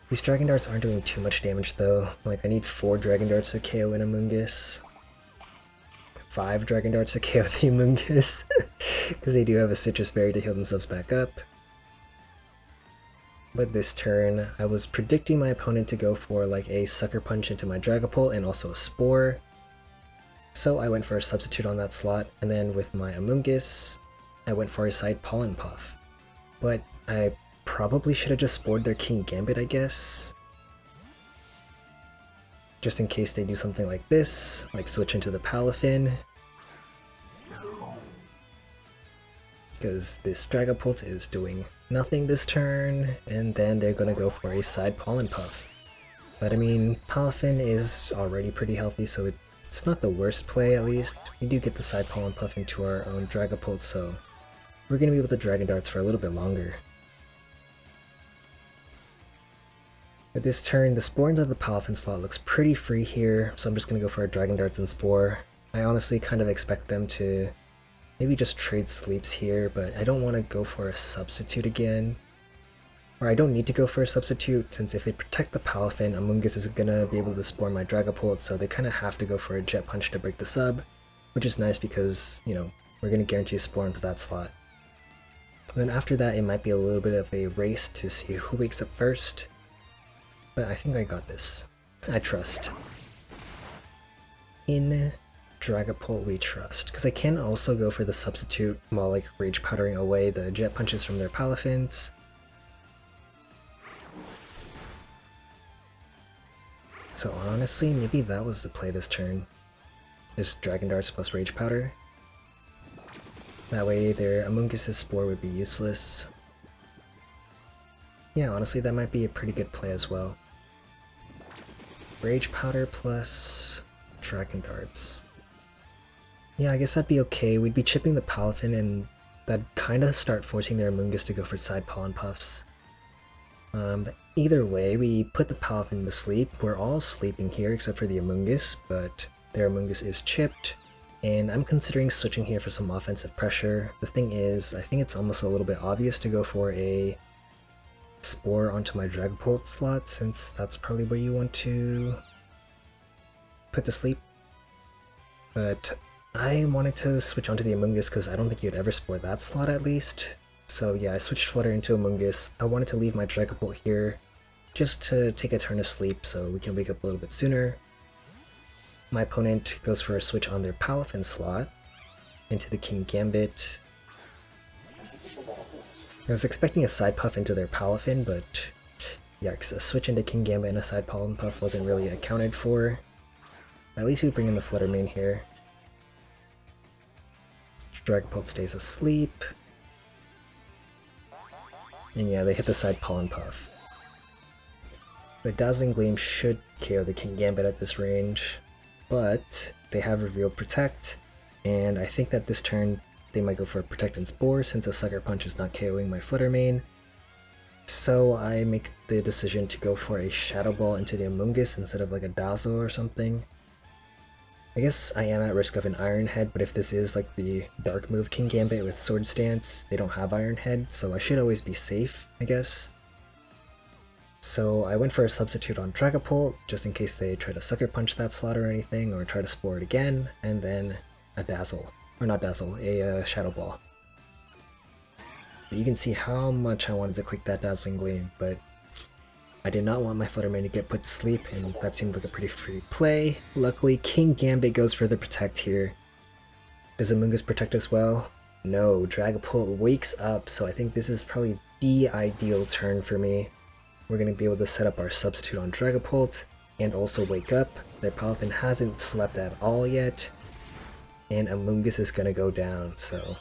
These Dragon Darts aren't doing too much damage though, like I need 4 Dragon Darts to KO an Amoonguss. 5 Dragon Darts to KO the Amoonguss, because they do have a Citrus Berry to heal themselves back up. But this turn, I was predicting my opponent to go for like a Sucker Punch into my Dragapult and also a Spore. So I went for a substitute on that slot, and then with my Amoonguss, I went for a side Pollen Puff. But I probably should have just spored their Kingambit, I guess. Just in case they do something like this, like switch into the Palafin. Because this Dragapult is doing nothing this turn, and then they're gonna go for a side Pollen Puff. But I mean, Palafin is already pretty healthy, so it's not the worst play at least. We do get the side Pollen Puff into our own Dragapult, so we're gonna be able to Dragon Darts for a little bit longer. At this turn, the Spore into the Palafin slot looks pretty free here, so I'm just gonna go for a Dragon Darts and Spore. I honestly kind of expect them to maybe just trade sleeps here, but I don't want to go for a substitute again. Or I don't need to go for a substitute, since if they protect the Palafin, Amoonguss is gonna be able to Spore my Dragapult, so they kind of have to go for a Jet Punch to break the sub, which is nice because, you know, we're gonna guarantee a Spore into that slot. And then after that, it might be a little bit of a race to see who wakes up first. But I think I got this. I trust. In Dragapult we trust, because I can also go for the substitute while like Rage Powdering away the Jet Punches from their Palafins. So honestly, maybe that was the play this turn. Just Dragon Darts plus Rage Powder. That way their Amoonguss' Spore would be useless. Yeah, honestly that might be a pretty good play as well. Rage Powder plus Dragon Darts. Yeah, I guess that'd be okay. We'd be chipping the Palafin and that kind of start forcing their Amoonguss to go for side pollen puffs. But either way, we put the Palafin to sleep. We're all sleeping here except for the Amoonguss, but their Amoonguss is chipped. And I'm considering switching here for some offensive pressure. The thing is, I think it's almost a little bit obvious to go for a Spore onto my Dragapult slot, since that's probably where you want to put to sleep. But I wanted to switch onto the Amoonguss because I don't think you'd ever Spore that slot at least. So yeah, I switched Flutter into Amoonguss. I wanted to leave my Dragapult here just to take a turn of sleep so we can wake up a little bit sooner. My opponent goes for a switch on their Palafin slot into the King Gambit. I was expecting a side puff into their Palafin, but yeah, a switch into King Gambit and a side pollen puff wasn't really accounted for. At least we bring in the Flutter Mane here. Dragapult stays asleep. And yeah, they hit the side pollen puff. The Dazzling Gleam should KO the King Gambit at this range, but they have revealed Protect, and I think that this turn they might go for a Protect and Spore since a Sucker Punch is not KOing my Flutter Mane. So I make the decision to go for a Shadow Ball into the Amoonguss instead of like a Dazzle or something. I guess I am at risk of an Iron Head, but if this is like the dark move King Gambit with Sword Stance, they don't have Iron Head, so I should always be safe, I guess. So I went for a substitute on Dragapult, just in case they try to Sucker Punch that slot or anything, or try to Spore it again, and then a Dazzle. Or not Dazzle, a Shadow Ball. But you can see how much I wanted to click that Dazzling Gleam, but I did not want my Flutter Mane to get put to sleep, and that seemed like a pretty free play. Luckily, King Gambit goes for the Protect here. Does Amoonguss protect as well? No, Dragapult wakes up, so I think this is probably the ideal turn for me. We're going to be able to set up our substitute on Dragapult, and also wake up. Their Palafin hasn't slept at all yet, and Amoonguss is going to go down, so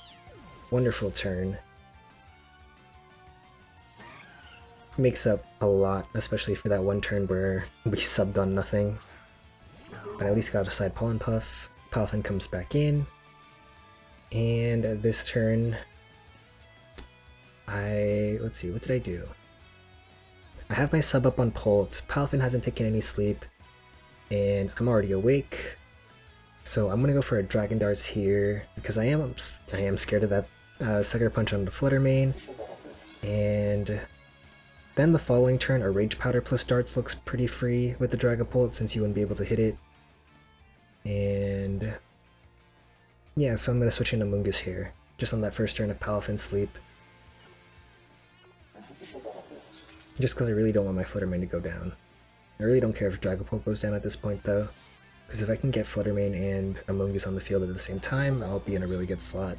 wonderful turn. Makes up a lot, especially for that one turn where we subbed on nothing. But at least got a side pollen puff. Palafin comes back in. And this turn, let's see, what did I do? I have my sub up on Pult. Palafin hasn't taken any sleep. And I'm already awake. So I'm gonna go for a Dragon Darts here, because I am scared of that Sucker Punch on the Flutter Mane. And then the following turn, a Rage Powder plus Darts looks pretty free with the Dragapult since you wouldn't be able to hit it. And yeah, so I'm going to switch into Amoonguss here, just on that first turn of Palafin sleep. Just because I really don't want my Flutter Mane to go down. I really don't care if Dragapult goes down at this point though, because if I can get Flutter Mane and Amoonguss on the field at the same time, I'll be in a really good spot.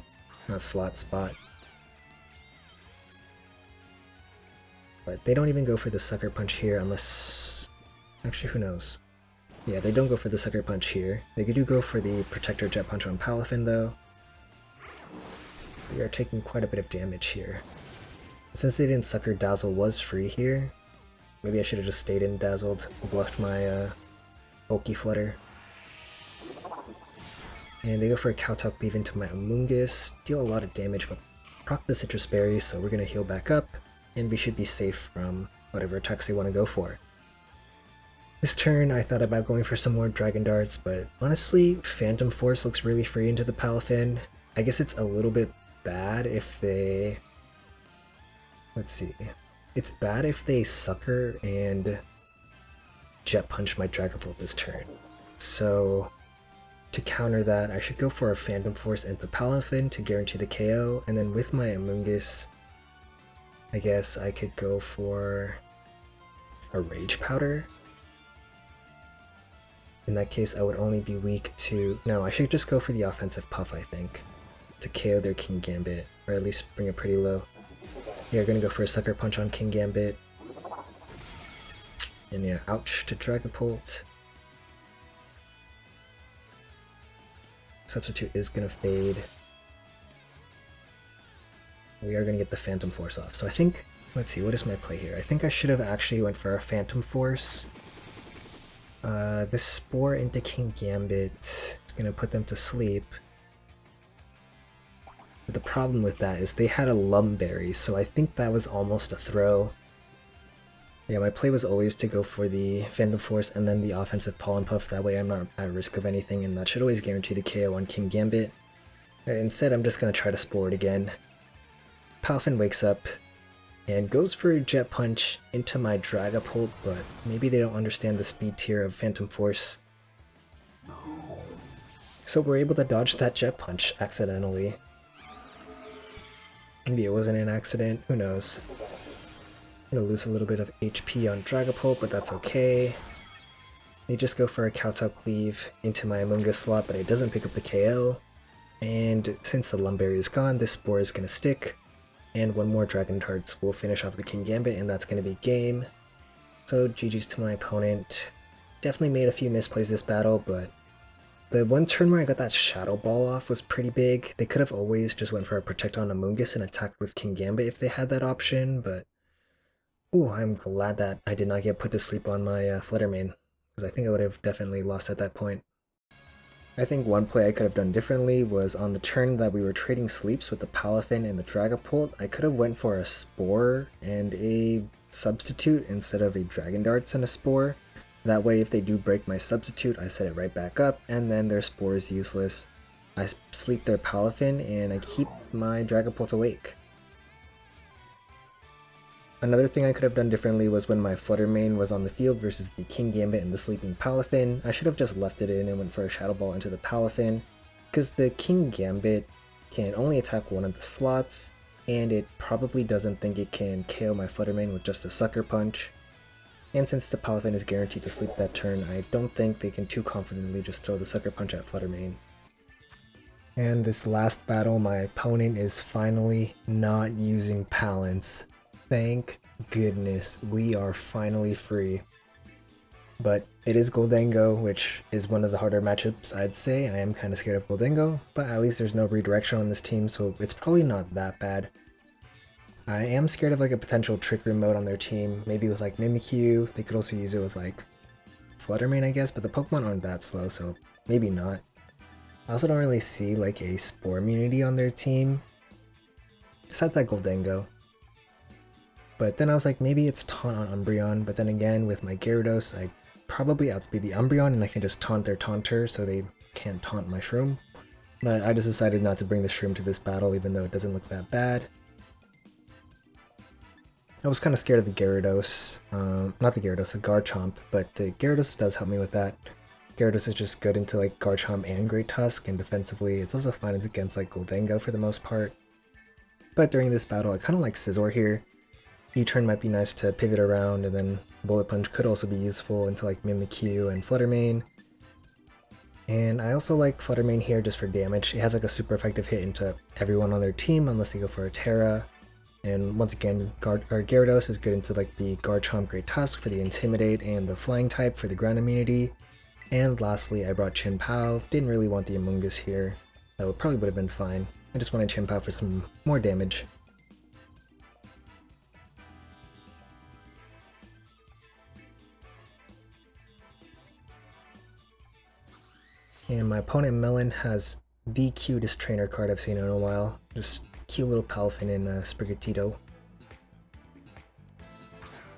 But they don't even go for the Sucker Punch here unless... Actually, who knows? Yeah, they don't go for the Sucker Punch here. They do go for the Protector Jet Punch on Palafin though. We are taking quite a bit of damage here. Since they didn't Sucker, Dazzle was free here. Maybe I should have just stayed in Dazzled, bluffed my bulky Flutter. And they go for a Kowtow Cleave into my Amoonguss, deal a lot of damage, but proc the Citrus Berry, so we're gonna heal back up. And we should be safe from whatever attacks they want to go for. This turn I thought about going for some more Dragon Darts, but honestly, Phantom Force looks really free into the Palafin. I guess it's a little bit bad if they... Let's see. It's bad if they Sucker and Jet Punch my Dragapult this turn. So to counter that, I should go for a Phantom Force into Palafin to guarantee the KO, and then with my Amoonguss, I guess I could go for a Rage Powder. In that case, I would only be weak to... No, I should just go for the Offensive Puff, I think, to KO their King Gambit, or at least bring it pretty low. Yeah, we're gonna go for a Sucker Punch on King Gambit. And yeah, ouch to Dragapult. Substitute is gonna fade. We are going to get the Phantom Force off. So I think, let's see, what is my play here? I think I should have actually went for a Phantom Force. This Spore into King Gambit is going to put them to sleep. But the problem with that is they had a Lumberry, so I think that was almost a throw. Yeah, my play was always to go for the Phantom Force and then the offensive Pollen Puff, that way I'm not at risk of anything, and that should always guarantee the KO on King Gambit. Instead, I'm just going to try to Spore it again. Palafin wakes up and goes for a Jet Punch into my Dragapult, but maybe they don't understand the speed tier of Phantom Force. So we're able to dodge that Jet Punch accidentally. Maybe it wasn't an accident, who knows. I'm gonna lose a little bit of HP on Dragapult, but that's okay. They just go for a Kowtow Cleave into my Amoonguss slot, but it doesn't pick up the KO. And since the Lumberry is gone, this Spore is gonna stick. And one more Dragon Darts will finish off the King Gambit, and that's gonna be game. So GG's to my opponent. Definitely made a few misplays this battle, but the one turn where I got that Shadow Ball off was pretty big. They could have always just went for a Protect on Amoonguss and attacked with King Gambit if they had that option, but ooh, I'm glad that I did not get put to sleep on my Flutter Mane, because I think I would have definitely lost at that point. I think one play I could have done differently was on the turn that we were trading sleeps with the Palafin and the Dragapult, I could have went for a Spore and a Substitute instead of a Dragon Darts and a Spore. That way if they do break my Substitute, I set it right back up, and then their Spore is useless. I sleep their Palafin and I keep my Dragapult awake. Another thing I could have done differently was when my Flutter Mane was on the field versus the King Gambit and the sleeping Palafin, I should have just left it in and went for a Shadow Ball into the Palafin, because the King Gambit can only attack one of the slots, and it probably doesn't think it can KO my Flutter Mane with just a Sucker Punch. And since the Palafin is guaranteed to sleep that turn, I don't think they can too confidently just throw the Sucker Punch at Flutter Mane. And this last battle, my opponent is finally not using Palance. Thank goodness, we are finally free. But it is Goldengo, which is one of the harder matchups, I'd say. I am kind of scared of Goldengo, but at least there's no redirection on this team, so it's probably not that bad. I am scared of like a potential Trick Room mode on their team, maybe with like Mimikyu. They could also use it with like Flutter Mane, I guess, but the Pokemon aren't that slow, so maybe not. I also don't really see like a Spore immunity on their team, besides that Goldengo. But then I was like, maybe it's Taunt on Umbreon, but then again, with my Gyarados, I probably outspeed the Umbreon and I can just taunt their Taunter so they can't taunt my Shroom. But I just decided not to bring the Shroom to this battle, even though it doesn't look that bad. I was kind of scared of the Gyarados, not the Gyarados, the Garchomp, but the Gyarados does help me with that. Gyarados is just good into like Garchomp and Great Tusk, and defensively it's also fine against like Goldengo for the most part. But during this battle, I kind of like Scizor here. U-turn might be nice to pivot around, and then Bullet Punch could also be useful into like Mimikyu and Flutter Mane. And I also like Flutter Mane here just for damage. It has like a super effective hit into everyone on their team unless they go for a Terra. And once again, Gyarados is good into like the Garchomp Great Tusk for the Intimidate and the Flying type for the ground immunity. And lastly, I brought Chien-Pao. Didn't really want the Amoonguss here. That probably would have been fine. I just wanted Chien-Pao for some more damage. And my opponent Melon has the cutest trainer card I've seen in a while. Just cute little Palafin and Sprigatito.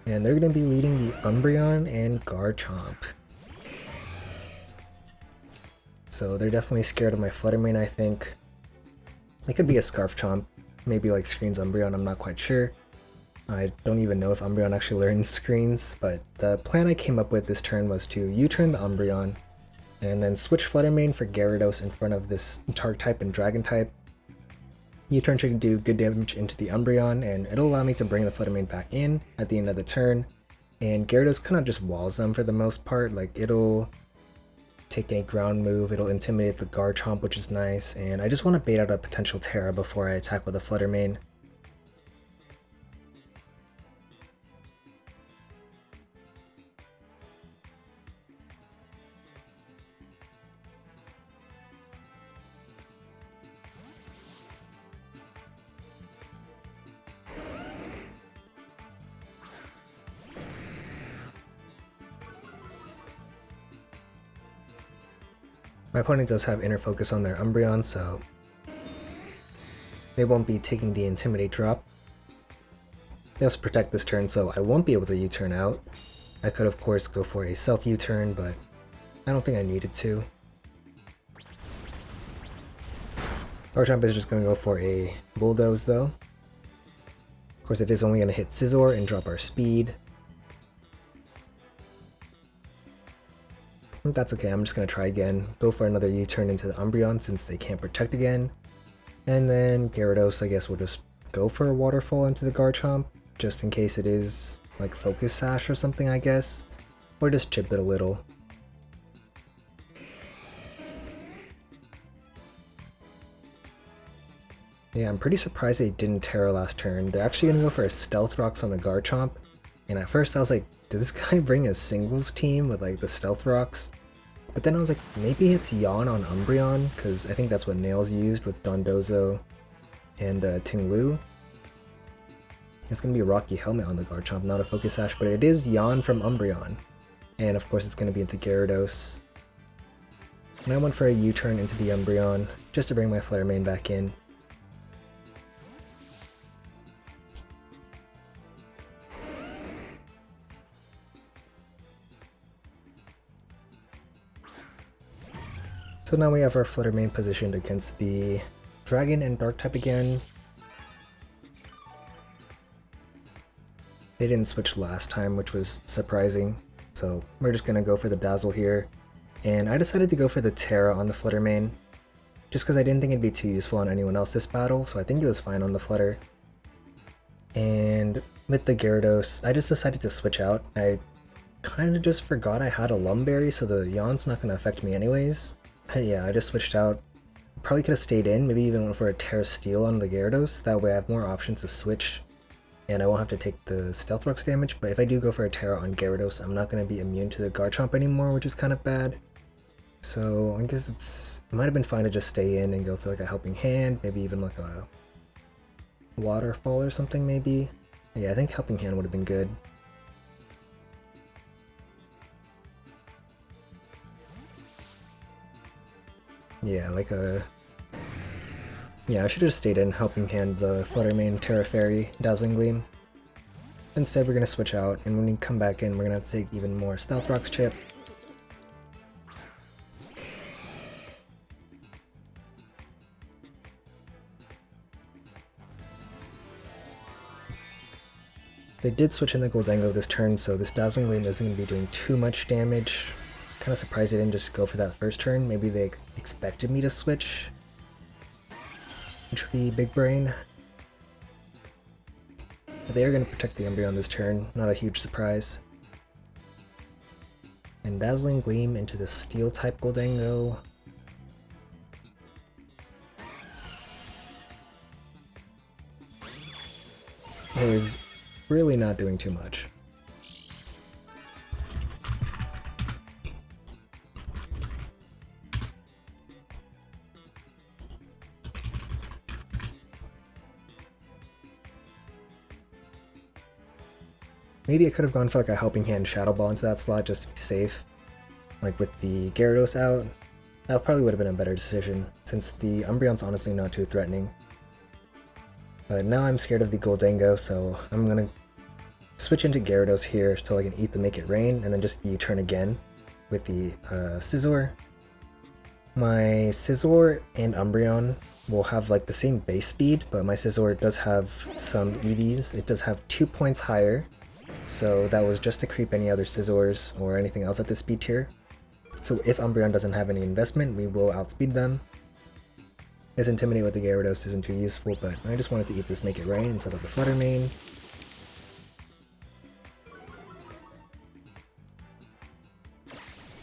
And they're going to be leading the Umbreon and Garchomp. So they're definitely scared of my Flutter Mane, I think. It could be a Scarf Chomp, maybe like Screens Umbreon, I'm not quite sure. I don't even know if Umbreon actually learns Screens, but the plan I came up with this turn was to U-turn the Umbreon, and then switch Flutter Mane for Gyarados in front of this Tark type and Dragon type. U-turn should do good damage into the Umbreon, and it'll allow me to bring the Flutter Mane back in at the end of the turn. And Gyarados kind of just walls them for the most part. Like, it'll take a ground move, it'll intimidate the Garchomp, which is nice, and I just want to bait out a potential Terra before I attack with a Flutter Mane. My opponent does have Inner Focus on their Umbreon, so they won't be taking the Intimidate drop. They also protect this turn, so I won't be able to U-turn out. I could of course go for a self U-turn, but I don't think I needed to. Garchomp is just going to go for a Bulldoze though. Of course it is only going to hit Scizor and drop our speed. That's okay, I'm just going to try again. Go for another U-turn into the Umbreon since they can't protect again. And then Gyarados, I guess we'll just go for a Waterfall into the Garchomp, just in case it is like Focus Sash or something, I guess. Or just chip it a little. Yeah, I'm pretty surprised they didn't Terra last turn. They're actually going to go for a Stealth Rocks on the Garchomp. And at first I was like, did this guy bring a singles team with like the Stealth Rocks? But then I was like, maybe it's Yawn on Umbreon, because I think that's what Nails used with Dondozo and Ting-Lu. It's going to be a Rocky Helmet on the Garchomp, not a Focus Sash, but it is Yawn from Umbreon. And of course it's going to be into Gyarados. And I went for a U-turn into the Umbreon, just to bring my Flare Mane back in. So now we have our Flutter Mane positioned against the Dragon and Dark type again. They didn't switch last time, which was surprising. So we're just going to go for the Dazzle here. And I decided to go for the Terra on the Flutter Mane, just because I didn't think it'd be too useful on anyone else this battle, so I think it was fine on the Flutter. And with the Gyarados, I just decided to switch out. I kind of just forgot I had a Lumberry, so the Yawn's not going to affect me anyways. Yeah, I just switched out. Probably could have stayed in, maybe even went for a Terra Steel on the Gyarados, that way I have more options to switch and I won't have to take the Stealth Rocks damage, but if I do go for a Terra on Gyarados, I'm not going to be immune to the Garchomp anymore, which is kind of bad. So I guess it might have been fine to just stay in and go for like a Helping Hand, maybe even like a Waterfall or something maybe. Yeah, I think Helping Hand would have been good. Yeah, like a... Yeah, I should have just stayed in, Helping Hand the Flutter Mane, Terra Fairy, Dazzling Gleam. Instead we're going to switch out, and when we come back in we're going to have to take even more Stealth Rocks chip. They did switch in the Goldengo this turn, so this Dazzling Gleam isn't going to be doing too much damage. Kind of surprised they didn't just go for that first turn. Maybe they expected me to switch, which would be big brain. But they are going to protect the Umbreon this turn, not a huge surprise. And Dazzling Gleam into the Steel type Goldengo. It is really not doing too much. Maybe I could have gone for like a Helping Hand Shadow Ball into that slot just to be safe. Like with the Gyarados out, that probably would have been a better decision, since the Umbreon's honestly not too threatening. But now I'm scared of the Goldengo, so I'm gonna switch into Gyarados here so I can eat the Make It Rain, and then just U-turn again with the Scizor. My Scizor and Umbreon will have like the same base speed, but my Scizor does have some EVs. It does have 2 points higher. So that was just to creep any other Scizors or anything else at this speed tier. So if Umbreon doesn't have any investment, we will outspeed them. This Intimidate with the Gyarados isn't too useful, but I just wanted to eat this Make It Rain instead of the Flutter Mane.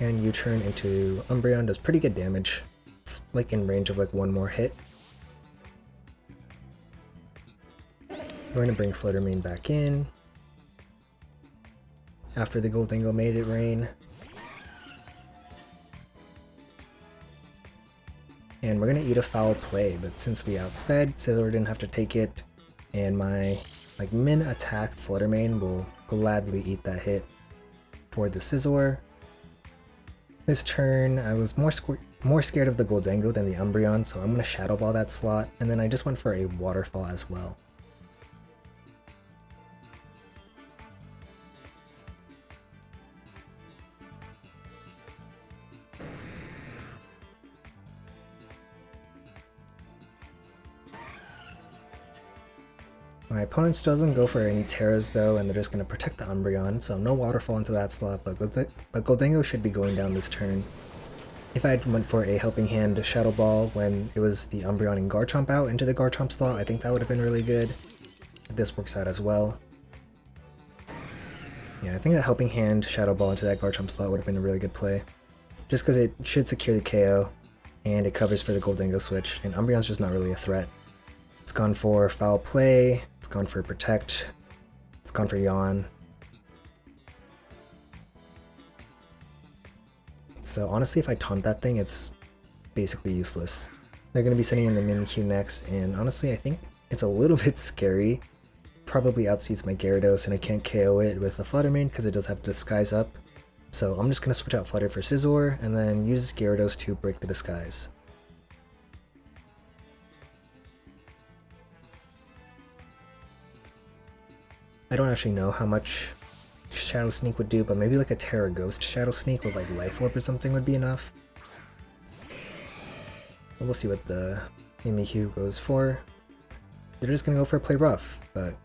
And U-turn into Umbreon does pretty good damage. It's like in range of like one more hit. We're going to bring Flutter Mane back in after the Goldengo made it rain. And we're gonna eat a Foul Play, but since we outsped, Scizor didn't have to take it, and my like min attack Flutter Mane will gladly eat that hit for the Scizor. This turn I was more more scared of the Goldengo than the Umbreon, so I'm going to Shadow Ball that slot, and then I just went for a Waterfall as well. My opponent still doesn't go for any Terras though, and they're just going to protect the Umbreon, so no Waterfall into that slot, but Goldengo should be going down this turn. If I had went for a Helping Hand Shadow Ball when it was the Umbreon and Garchomp out into the Garchomp slot, I think that would have been really good. This works out as well. Yeah, I think a Helping Hand Shadow Ball into that Garchomp slot would have been a really good play. Just because it should secure the KO, and it covers for the Goldengo switch, and Umbreon's just not really a threat. It's gone for Foul Play, it's gone for Protect, it's gone for Yawn. So honestly, if I taunt that thing, it's basically useless. They're going to be sending in the Mimikyu next, and honestly I think it's a little bit scary. Probably outspeeds my Gyarados, and I can't KO it with the Flutter Mane because it does have Disguise up. So I'm just going to switch out Flutter for Scizor, and then use Gyarados to break the Disguise. I don't actually know how much Shadow Sneak would do, but maybe like a Terra Ghost Shadow Sneak with like Life Orb or something would be enough. But we'll see what the Mimikyu goes for. They're just gonna go for a Play Rough, but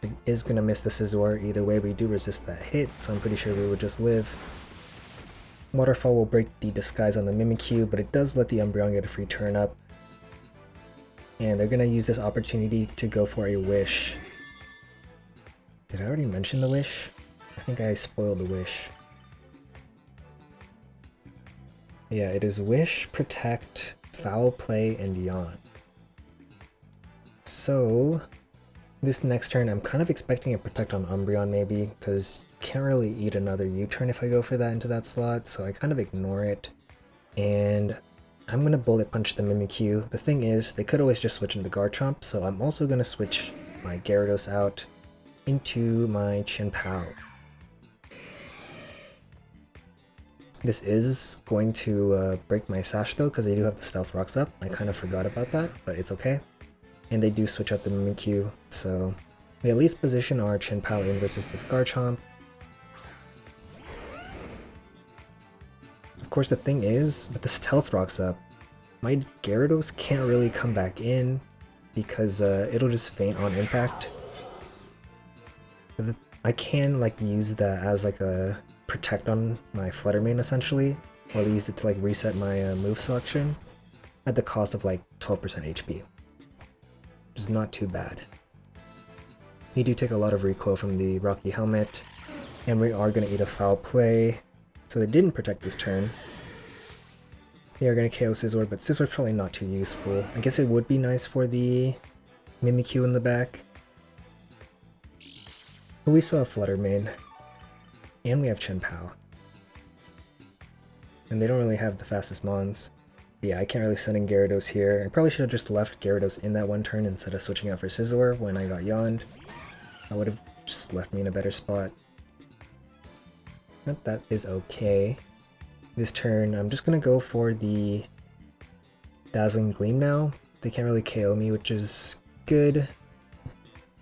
it is gonna miss the Scizor. Either way, we do resist that hit, so I'm pretty sure we would just live. Waterfall will break the Disguise on the Mimikyu, but it does let the Umbreon get a free turn up. And they're gonna use this opportunity to go for a Wish. Did I already mention the Wish? I think I spoiled the Wish. Yeah, it is Wish, Protect, Foul Play, and Yawn. So, this next turn I'm kind of expecting a Protect on Umbreon maybe, because can't really eat another U-turn if I go for that into that slot, so I kind of ignore it. And I'm going to Bullet Punch the Mimikyu. The thing is, they could always just switch into Garchomp, so I'm also going to switch my Gyarados out into my Chien-Pao. This is going to break my Sash though, because they do have the Stealth Rocks up. I kind of forgot about that, but it's okay. And they do switch out the Mimikyu, so we at least position our Chien-Pao in versus this Garchomp. Of course, the thing is, with the Stealth Rocks up, my Gyarados can't really come back in because it'll just faint on impact. I can like use that as like a Protect on my Flutter Mane essentially, or use it to like reset my move selection at the cost of like 12% HP, which is not too bad. We do take a lot of recoil from the Rocky Helmet, and we are going to eat a Foul Play, so they didn't protect this turn. They are going to KO Scizor, but Scizor's probably not too useful. I guess it would be nice for the Mimikyu in the back. But we still have Flutter Mane, and we have Chien-Pao. And they don't really have the fastest Mons. Yeah, I can't really send in Gyarados here. I probably should have just left Gyarados in that one turn instead of switching out for Scizor when I got yawned. That would have just left me in a better spot. But that is okay. This turn, I'm just going to go for the Dazzling Gleam now. They can't really KO me, which is good.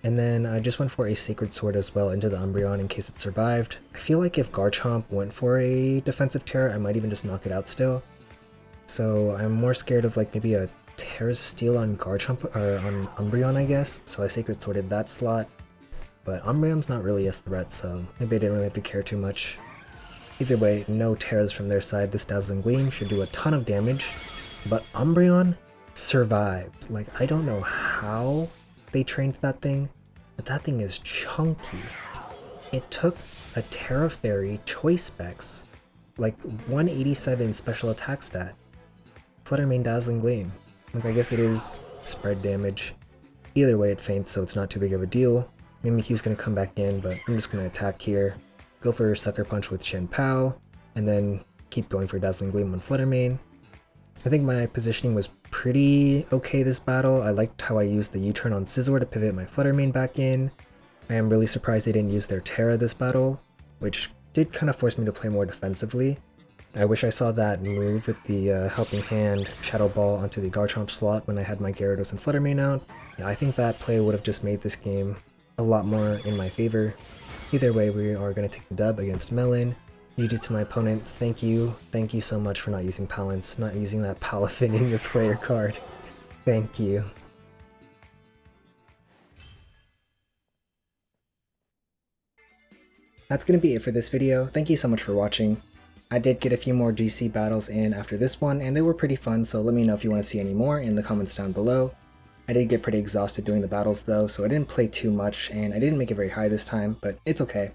And then I just went for a Sacred Sword as well into the Umbreon in case it survived. I feel like if Garchomp went for a defensive Terra, I might even just knock it out still. So I'm more scared of like maybe a Terra Steel on Garchomp, or on Umbreon I guess. So I Sacred Sworded that slot. But Umbreon's not really a threat, so maybe I didn't really have to care too much. Either way, no Terras from their side. This Dazzling Gleam should do a ton of damage. But Umbreon survived. Like, I don't know how they trained that thing, but that thing is chunky. It took a Terra Fairy Choice Specs, like 187 special attack stat, Flutter Mane Dazzling Gleam. Like, I guess it is spread damage. Either way, it faints, so it's not too big of a deal. Mimikyu's gonna come back in, but I'm just gonna attack here. Go for Sucker Punch with Chien-Pao, and then keep going for Dazzling Gleam on Flutter Mane. I think my positioning was pretty okay this battle. I liked how I used the U-turn on Scizor to pivot my Flutter Mane back in. I am really surprised they didn't use their Terra this battle, which did kind of force me to play more defensively. I wish I saw that move with the Helping Hand Shadow Ball onto the Garchomp slot when I had my Gyarados and Flutter Mane out. Yeah, I think that play would have just made this game a lot more in my favor. Either way, we are going to take the dub against Melon. GG to my opponent. Thank you so much for not using Palance, not using that Palafin in your player card. Thank you. That's going to be it for this video. Thank you so much for watching. I did get a few more GC battles in after this one, and they were pretty fun, so let me know if you want to see any more in the comments down below. I did get pretty exhausted doing the battles though, so I didn't play too much, and I didn't make it very high this time, but it's okay.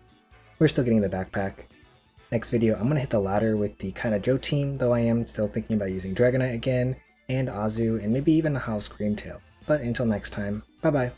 We're still getting the backpack. Next video, I'm going to hit the ladder with the Kinda Joe team, though I am still thinking about using Dragonite again, and Azu, and maybe even a House Screamtail. But until next time, bye bye.